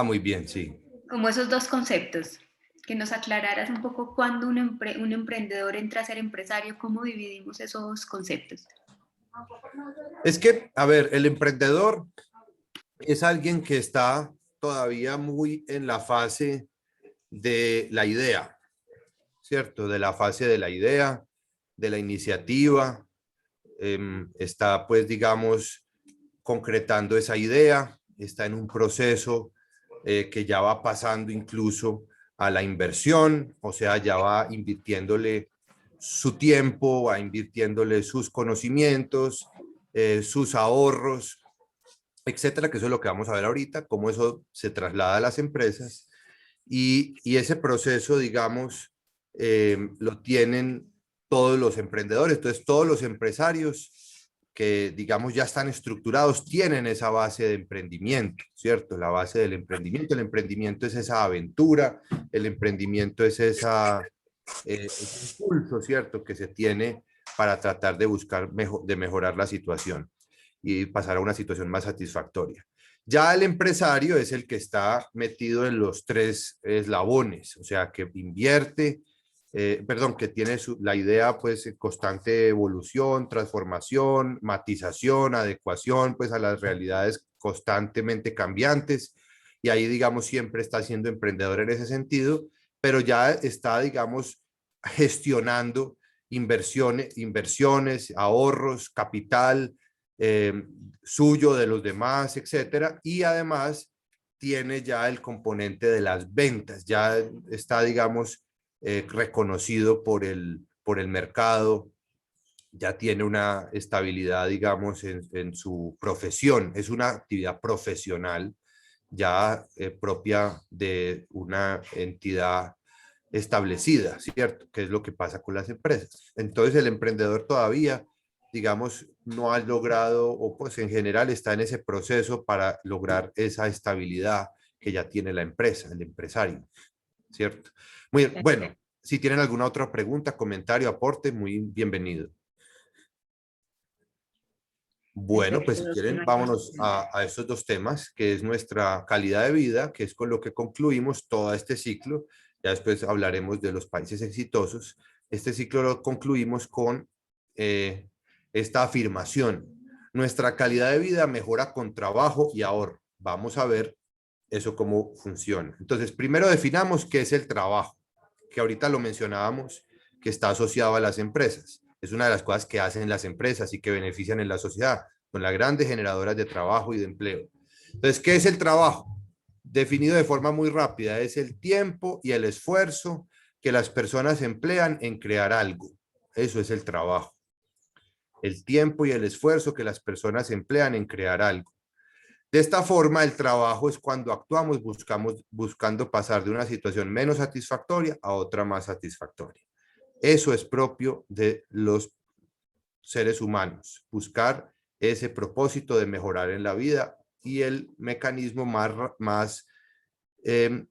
Muy bien, sí. Como esos dos conceptos, que nos aclararas un poco cuándo un emprendedor entra a ser empresario, cómo dividimos esos conceptos. Es que, a ver, el emprendedor es alguien que está todavía muy en la fase de la idea, ¿cierto? De la fase de la idea, de la iniciativa, está pues digamos concretando esa idea, está en un proceso que ya va pasando incluso a la inversión, o sea, ya va invirtiéndole su tiempo, va invirtiéndole sus conocimientos, sus ahorros, etcétera, que eso es lo que vamos a ver ahorita, cómo eso se traslada a las empresas y ese proceso, digamos, lo tienen todos los emprendedores. Entonces, todos los empresarios que, digamos, ya están estructurados tienen esa base de emprendimiento, ¿cierto? La base del emprendimiento. El emprendimiento es esa aventura, el emprendimiento es ese impulso, ¿cierto? Que se tiene para tratar de buscar de mejorar la situación y pasar a una situación más satisfactoria. Ya el empresario es el que está metido en los tres eslabones, o sea, que invierte, que tiene la idea pues constante evolución, transformación, matización, adecuación pues a las realidades constantemente cambiantes, y ahí digamos siempre está siendo emprendedor en ese sentido, pero ya está digamos gestionando inversiones, ahorros, capital, suyo, de los demás, etcétera, y además tiene ya el componente de las ventas, ya está, digamos, reconocido por el mercado, ya tiene una estabilidad, digamos, en su profesión, es una actividad profesional ya propia de una entidad establecida, ¿cierto? Que es lo que pasa con las empresas. Entonces el emprendedor todavía, digamos, no ha logrado, o pues en general está en ese proceso para lograr esa estabilidad que ya tiene la empresa, el empresario, ¿cierto? Muy bien, bueno, si tienen alguna otra pregunta, comentario, aporte, muy bienvenido. Bueno, pues si quieren, vámonos a estos dos temas, que es nuestra calidad de vida, que es con lo que concluimos todo este ciclo. Ya después hablaremos de los países exitosos. Este ciclo lo concluimos con esta afirmación. Nuestra calidad de vida mejora con trabajo y ahorro. Vamos a ver eso cómo funciona. Entonces, primero definamos qué es el trabajo, que ahorita lo mencionábamos, que está asociado a las empresas. Es una de las cosas que hacen las empresas y que benefician en la sociedad. Son las grandes generadoras de trabajo y de empleo. Entonces, ¿qué es el trabajo? Definido de forma muy rápida, es el tiempo y el esfuerzo que las personas emplean en crear algo. Eso es el trabajo. el tiempo y el esfuerzo que las personas emplean en crear algo. De esta forma, el trabajo es cuando actuamos buscando pasar de una situación menos satisfactoria a otra más satisfactoria. Eso es propio de los seres humanos, buscar ese propósito de mejorar en la vida, y el mecanismo más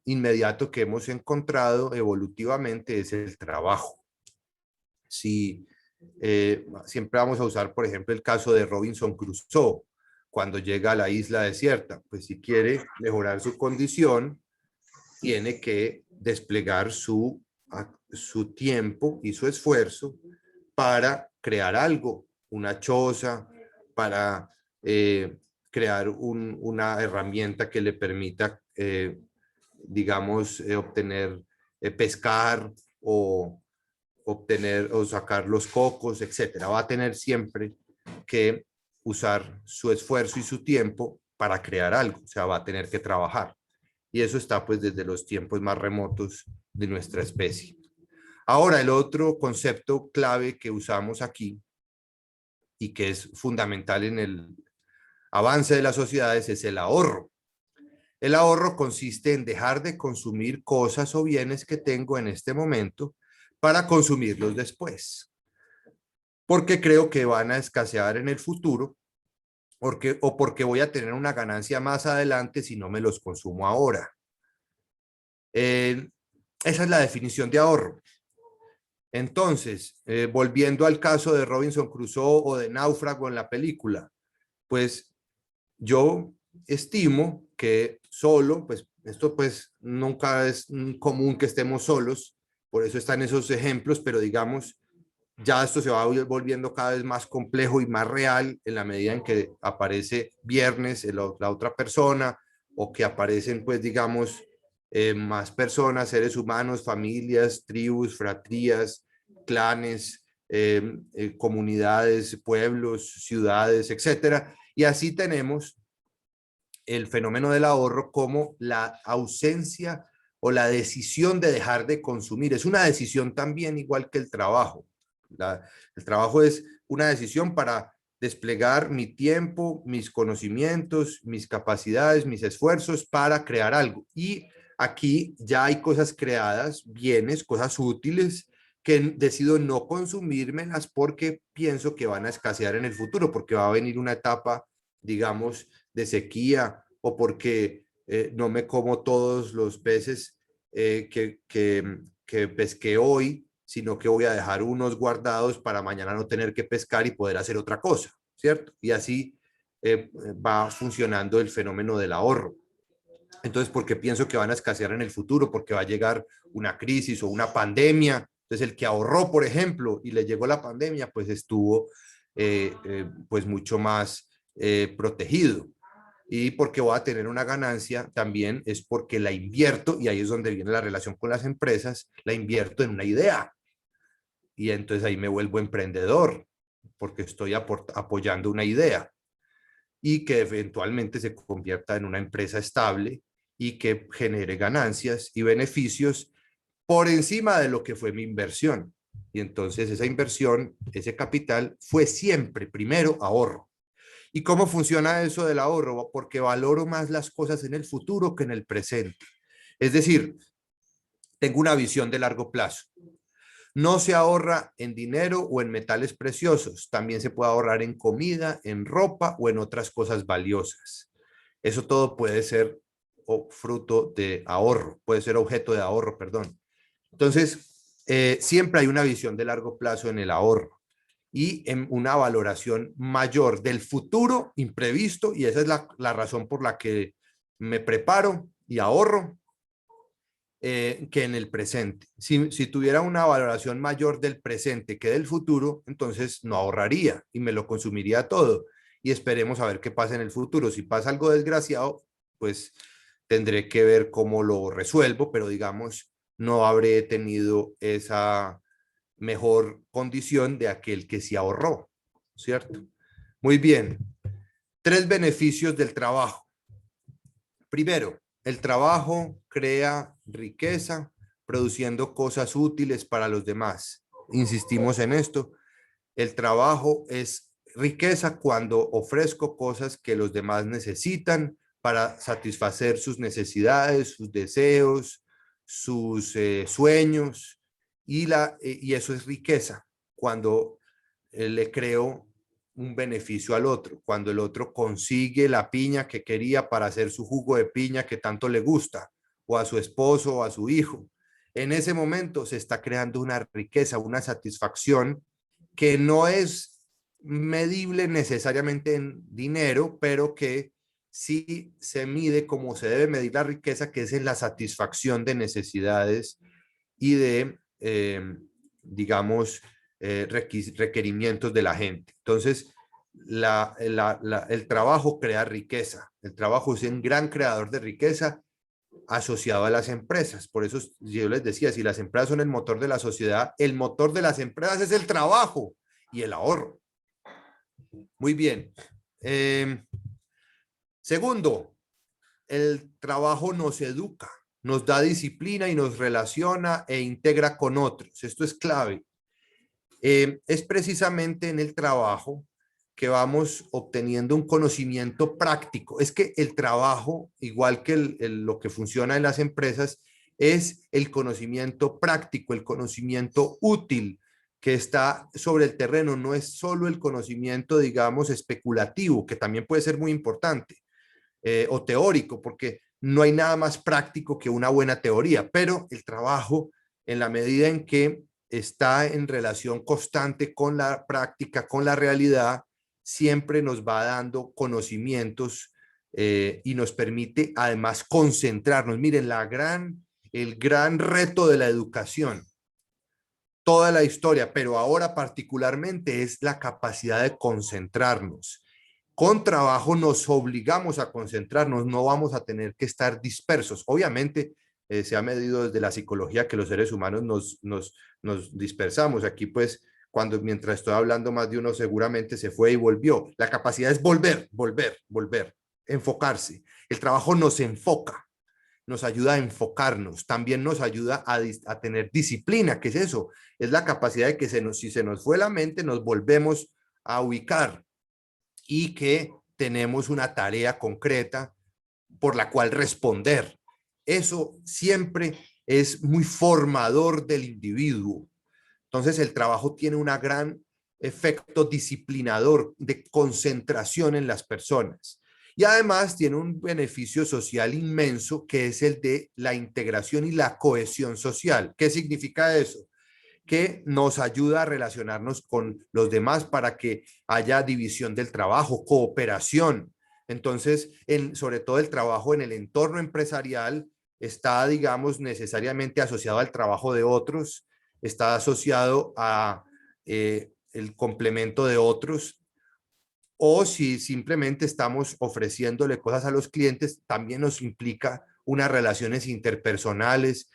inmediato que hemos encontrado evolutivamente es el trabajo. Si siempre vamos a usar, por ejemplo, el caso de Robinson Crusoe, cuando llega a la isla desierta, pues si quiere mejorar su condición, tiene que desplegar su tiempo y su esfuerzo para crear algo, una choza, para crear una herramienta que le permita, digamos, obtener, pescar o obtener o sacar los cocos, etcétera. Va a tener siempre que usar su esfuerzo y su tiempo para crear algo, o sea, va a tener que trabajar. Y eso está pues desde los tiempos más remotos de nuestra especie. Ahora, el otro concepto clave que usamos aquí y que es fundamental en el avance de las sociedades es el ahorro. El ahorro consiste en dejar de consumir cosas o bienes que tengo en este momento para consumirlos después, porque creo que van a escasear en el futuro, o porque voy a tener una ganancia más adelante si no me los consumo ahora. Esa es la definición de ahorro. Entonces, volviendo al caso de Robinson Crusoe o de Náufrago en la película, pues yo estimo que solo, pues esto pues nunca es común que estemos solos, por eso están esos ejemplos, pero digamos, ya esto se va volviendo cada vez más complejo y más real en la medida en que aparece viernes la otra persona, o que aparecen pues digamos más personas, seres humanos, familias, tribus, fratrías, clanes, comunidades, pueblos, ciudades, etcétera. Y así tenemos el fenómeno del ahorro como la ausencia o la decisión de dejar de consumir. Es una decisión también igual que el trabajo. El trabajo es una decisión para desplegar mi tiempo, mis conocimientos, mis capacidades, mis esfuerzos para crear algo. Y aquí ya hay cosas creadas, bienes, cosas útiles, que decido no consumírmelas porque pienso que van a escasear en el futuro, porque va a venir una etapa, digamos, de sequía, o porque no me como todos los peces que pesqué hoy, sino que voy a dejar unos guardados para mañana no tener que pescar y poder hacer otra cosa, ¿cierto? Y así va funcionando el fenómeno del ahorro. Entonces, porque pienso que van a escasear en el futuro, porque va a llegar una crisis o una pandemia. Entonces, el que ahorró, por ejemplo, y le llegó la pandemia, pues estuvo pues mucho más protegido. Y porque voy a tener una ganancia también es porque la invierto, y ahí es donde viene la relación con las empresas, la invierto en una idea. Y entonces ahí me vuelvo emprendedor, porque estoy apoyando una idea y que eventualmente se convierta en una empresa estable y que genere ganancias y beneficios por encima de lo que fue mi inversión. Y entonces esa inversión, ese capital, fue siempre primero ahorro. ¿Y cómo funciona eso del ahorro? Porque valoro más las cosas en el futuro que en el presente. Es decir, tengo una visión de largo plazo. No se ahorra en dinero o en metales preciosos, también se puede ahorrar en comida, en ropa o en otras cosas valiosas. Eso todo puede ser fruto de ahorro, puede ser objeto de ahorro, perdón. Entonces, siempre hay una visión de largo plazo en el ahorro y en una valoración mayor del futuro imprevisto, y esa es la razón por la que me preparo y ahorro, que en el presente. Si tuviera una valoración mayor del presente que del futuro, entonces no ahorraría y me lo consumiría todo. Y esperemos a ver qué pasa en el futuro. Si pasa algo desgraciado, pues tendré que ver cómo lo resuelvo, pero digamos, no habré tenido esa mejor condición de aquel que se ahorró, ¿cierto? Muy bien. 3 beneficios del trabajo. Primero, el trabajo crea riqueza produciendo cosas útiles para los demás. Insistimos en esto. El trabajo es riqueza cuando ofrezco cosas que los demás necesitan para satisfacer sus necesidades, sus deseos, sus sueños, y eso es riqueza cuando le creo un beneficio al otro, cuando el otro consigue la piña que quería para hacer su jugo de piña que tanto le gusta, o a su esposo o a su hijo. En ese momento se está creando una riqueza, una satisfacción que no es medible necesariamente en dinero, pero que sí se mide como se debe medir la riqueza, que es en la satisfacción de necesidades y de, digamos, requerimientos de la gente. Entonces, el trabajo crea riqueza. El trabajo es un gran creador de riqueza asociado a las empresas. Por eso yo les decía, si las empresas son el motor de la sociedad, el motor de las empresas es el trabajo y el ahorro. Muy bien. Segundo, el trabajo nos educa, nos da disciplina y nos relaciona e integra con otros. Esto es clave. Es precisamente en el trabajo que vamos obteniendo un conocimiento práctico. Es que el trabajo, igual que lo que funciona en las empresas, es el conocimiento práctico, el conocimiento útil que está sobre el terreno. No es solo el conocimiento, digamos, especulativo, que también puede ser muy importante, o teórico, porque no hay nada más práctico que una buena teoría, pero el trabajo, en la medida en que está en relación constante con la práctica, con la realidad, siempre nos va dando conocimientos, y nos permite además concentrarnos. Miren, el gran reto de la educación, toda la historia, pero ahora particularmente, es la capacidad de concentrarnos. Con trabajo nos obligamos a concentrarnos, no vamos a tener que estar dispersos. Obviamente, se ha medido desde la psicología que los seres humanos nos dispersamos. Aquí, pues, mientras estoy hablando, más de uno seguramente se fue y volvió. La capacidad es volver, enfocarse. El trabajo nos enfoca, nos ayuda a enfocarnos, también nos ayuda a tener disciplina. ¿Qué es eso? Es la capacidad de que si se nos fue la mente, nos volvemos a ubicar y que tenemos una tarea concreta por la cual responder. Eso siempre es muy formador del individuo. Entonces, el trabajo tiene un gran efecto disciplinador de concentración en las personas. Y además tiene un beneficio social inmenso, que es el de la integración y la cohesión social. ¿Qué significa eso? Que nos ayuda a relacionarnos con los demás para que haya división del trabajo, cooperación. Entonces, sobre todo el trabajo en el entorno empresarial está, digamos, necesariamente asociado al trabajo de otros, está asociado a el complemento de otros, o si simplemente estamos ofreciéndole cosas a los clientes, también nos implica unas relaciones interpersonales.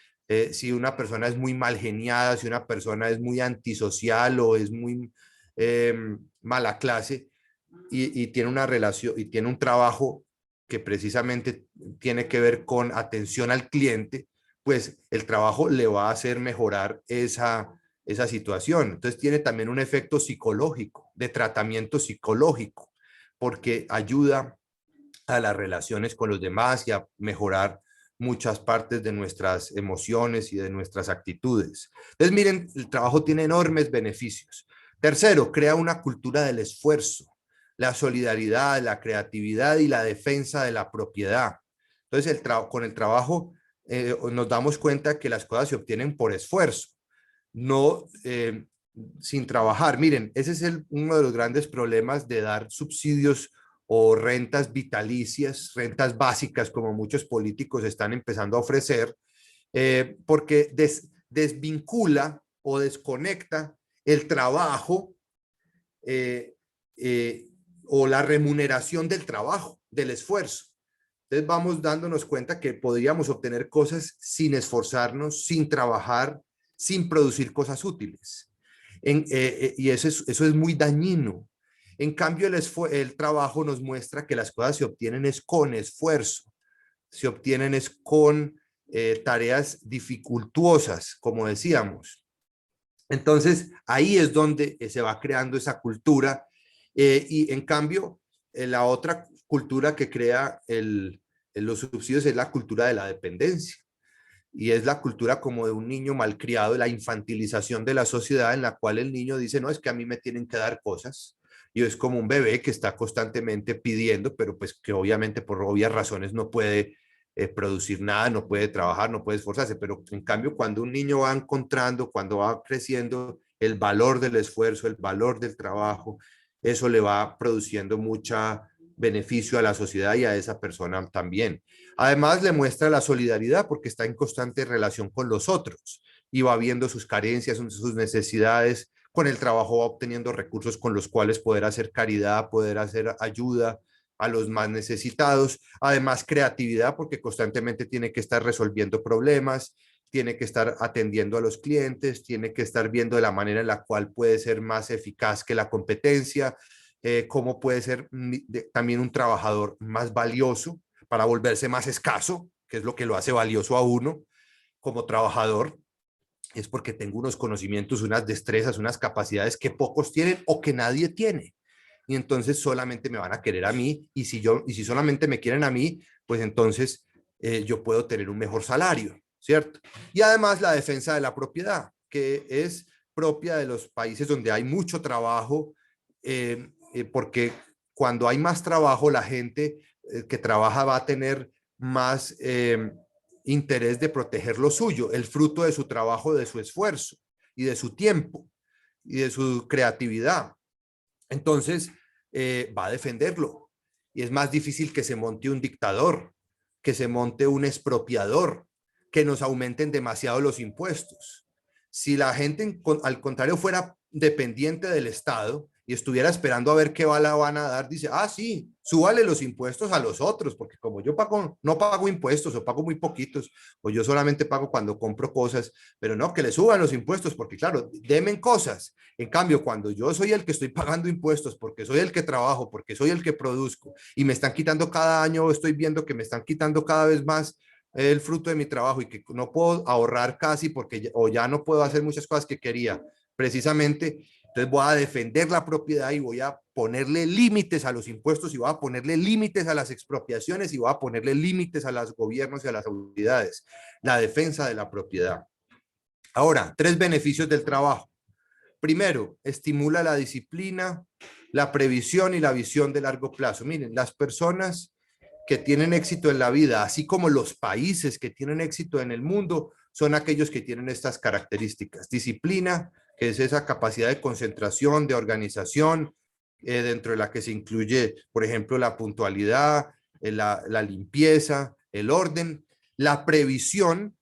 Si una persona es muy mal geniada, si una persona es muy antisocial o es muy mala clase, y tiene una relación y tiene un trabajo que precisamente tiene que ver con atención al cliente, pues el trabajo le va a hacer mejorar esa situación. Entonces tiene también un efecto psicológico, de tratamiento psicológico, porque ayuda a las relaciones con los demás y a mejorar muchas partes de nuestras emociones y de nuestras actitudes. Entonces, miren, el trabajo tiene enormes beneficios. Tercero, crea una cultura del esfuerzo, la solidaridad, la creatividad y la defensa de la propiedad. Entonces, con el trabajo nos damos cuenta que las cosas se obtienen por esfuerzo, no sin trabajar. Miren, ese es uno de los grandes problemas de dar subsidios o rentas vitalicias, rentas básicas, como muchos políticos están empezando a ofrecer, porque desvincula o desconecta el trabajo, eh, eh, o la remuneración del trabajo, del esfuerzo. Entonces vamos dándonos cuenta que podríamos obtener cosas sin esforzarnos, sin trabajar, sin producir cosas útiles. Y eso es muy dañino. En cambio, el trabajo nos muestra que las cosas se obtienen es con esfuerzo, se obtienen es con tareas dificultuosas, como decíamos. Entonces, ahí es donde se va creando esa cultura y en cambio, la otra cultura que crea los subsidios es la cultura de la dependencia y es la cultura como de un niño malcriado, la infantilización de la sociedad en la cual el niño dice, no, es que a mí me tienen que dar cosas. Y es como un bebé que está constantemente pidiendo, pero pues que obviamente por obvias razones no puede producir nada, no puede trabajar, no puede esforzarse. Pero en cambio, cuando un niño va encontrando, cuando va creciendo el valor del esfuerzo, el valor del trabajo, eso le va produciendo mucha beneficio a la sociedad y a esa persona también. Además, le muestra la solidaridad porque está en constante relación con los otros y va viendo sus carencias, sus necesidades. Con el trabajo va obteniendo recursos con los cuales poder hacer caridad, poder hacer ayuda a los más necesitados. Además, creatividad porque constantemente tiene que estar resolviendo problemas, tiene que estar atendiendo a los clientes, tiene que estar viendo de la manera en la cual puede ser más eficaz que la competencia, cómo puede ser también un trabajador más valioso para volverse más escaso, que es lo que lo hace valioso a uno como trabajador, es porque tengo unos conocimientos, unas destrezas, unas capacidades que pocos tienen o que nadie tiene. Y entonces solamente me van a querer a mí y si solamente me quieren a mí, pues entonces yo puedo tener un mejor salario, ¿cierto? Y además la defensa de la propiedad, que es propia de los países donde hay mucho trabajo, porque cuando hay más trabajo, la gente que trabaja va a tener más interés de proteger lo suyo, el fruto de su trabajo, de su esfuerzo y de su tiempo y de su creatividad. Entonces, va a defenderlo. Y es más difícil que se monte un dictador, que se monte un expropiador, que nos aumenten demasiado los impuestos. Si la gente, al contrario, fuera dependiente del Estado y estuviera esperando a ver qué bala van a dar, dice, ah, sí, súbale los impuestos a los otros, porque como yo pago, no pago impuestos o pago muy poquitos, o yo solamente pago cuando compro cosas, pero no, que le suban los impuestos, porque claro, demen cosas. En cambio, cuando yo soy el que estoy pagando impuestos, porque soy el que trabajo, porque soy el que produzco, y me están quitando cada año, estoy viendo que me están quitando cada vez más el fruto de mi trabajo y que no puedo ahorrar casi porque o ya no puedo hacer muchas cosas que quería, precisamente, entonces voy a defender la propiedad y voy a ponerle límites a los impuestos y voy a ponerle límites a las expropiaciones y voy a ponerle límites a los gobiernos y a las autoridades. La defensa de la propiedad. Ahora, 3 beneficios del trabajo. Primero, estimula la disciplina, la previsión y la visión de largo plazo. Miren, las personas que tienen éxito en la vida, así como los países que tienen éxito en el mundo, son aquellos que tienen estas características. Disciplina, que es esa capacidad de concentración, de organización, dentro de la que se incluye, por ejemplo, la puntualidad, la limpieza, el orden, la previsión,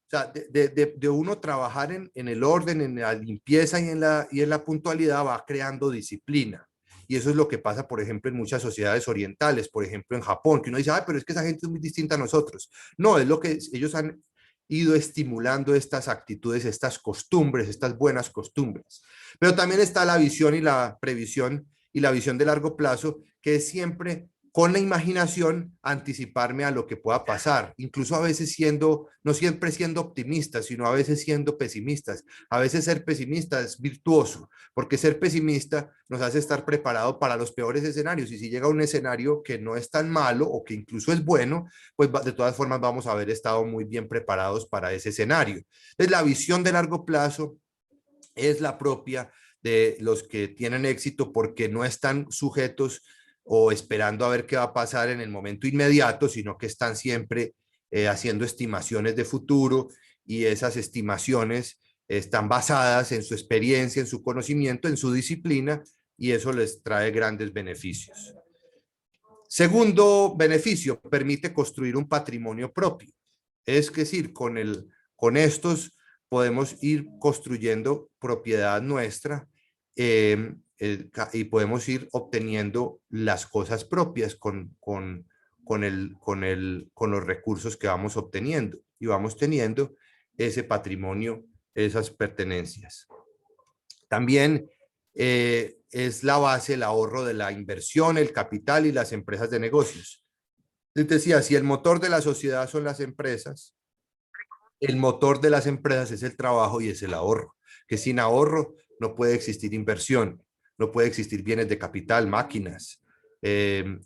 o sea, de uno trabajar en el orden, en la limpieza y en la puntualidad va creando disciplina. Y eso es lo que pasa, por ejemplo, en muchas sociedades orientales, por ejemplo, en Japón, que uno dice, ay, pero es que esa gente es muy distinta a nosotros. No, es lo que ellos han ido estimulando estas actitudes, estas costumbres, estas buenas costumbres. Pero también está la visión y la previsión y la visión de largo plazo, que es siempre con la imaginación anticiparme a lo que pueda pasar, incluso a veces siendo, no siempre siendo optimistas, sino a veces siendo pesimistas. A veces ser pesimista es virtuoso, porque ser pesimista nos hace estar preparado para los peores escenarios y si llega un escenario que no es tan malo o que incluso es bueno, pues de todas formas vamos a haber estado muy bien preparados para ese escenario. Entonces la visión de largo plazo es la propia de los que tienen éxito porque no están sujetos o esperando a ver qué va a pasar en el momento inmediato, sino que están siempre haciendo estimaciones de futuro y esas estimaciones están basadas en su experiencia, en su conocimiento, en su disciplina y eso les trae grandes beneficios. Segundo beneficio, permite construir un patrimonio propio. Es decir, con estos podemos ir construyendo propiedad nuestra y podemos ir obteniendo las cosas propias con los recursos que vamos obteniendo y vamos teniendo ese patrimonio, esas pertenencias. También es la base, el ahorro de la inversión, el capital y las empresas de negocios. Les decía, si el motor de la sociedad son las empresas, el motor de las empresas es el trabajo y es el ahorro. que sin ahorro no puede existir inversión, no puede existir bienes de capital, máquinas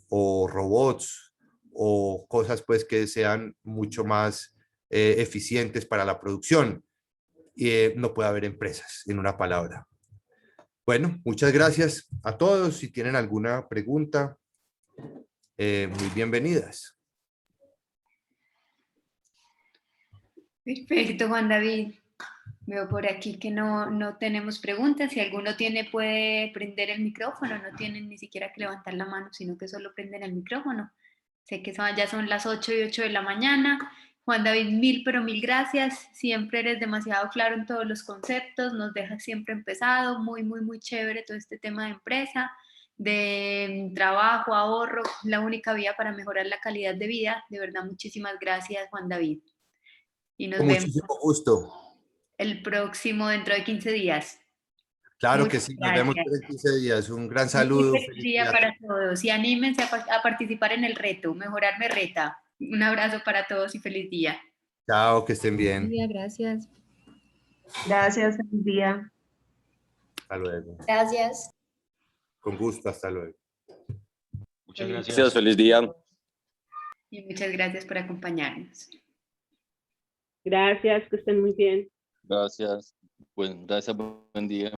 o robots o cosas pues que sean mucho más eficientes para la producción. No puede haber empresas, en una palabra. Bueno, muchas gracias a todos. Si tienen alguna pregunta, muy bienvenidas. Perfecto, Juan David. Veo por aquí que no tenemos preguntas. Si alguno tiene, puede prender el micrófono. No tienen ni siquiera que levantar la mano, sino que solo prenden el micrófono. Sé que ya son las 8:08 de la mañana. Juan David, mil, pero mil gracias. Siempre eres demasiado claro en todos los conceptos. Nos dejas siempre empezado. Muy, muy, muy chévere todo este tema de empresa, de trabajo, ahorro, la única vía para mejorar la calidad de vida. De verdad, muchísimas gracias, Juan David. Y nos Con vemos muchísimo gusto. el próximo, dentro de 15 días. Claro que Muchas sí, nos vemos gracias. en 15 días. Un gran Muy saludo. feliz Feliz día día. para todos y anímense a participar en el reto. Mejorar me reta. Un abrazo para todos y feliz día. Chao, que estén bien. Gracias. Gracias, feliz día. Hasta luego. Gracias. Con gusto, hasta luego. Muchas Feliz gracias. Feliz día. Y muchas gracias por acompañarnos. Gracias, que estén muy bien. Gracias. Gracias, buen día.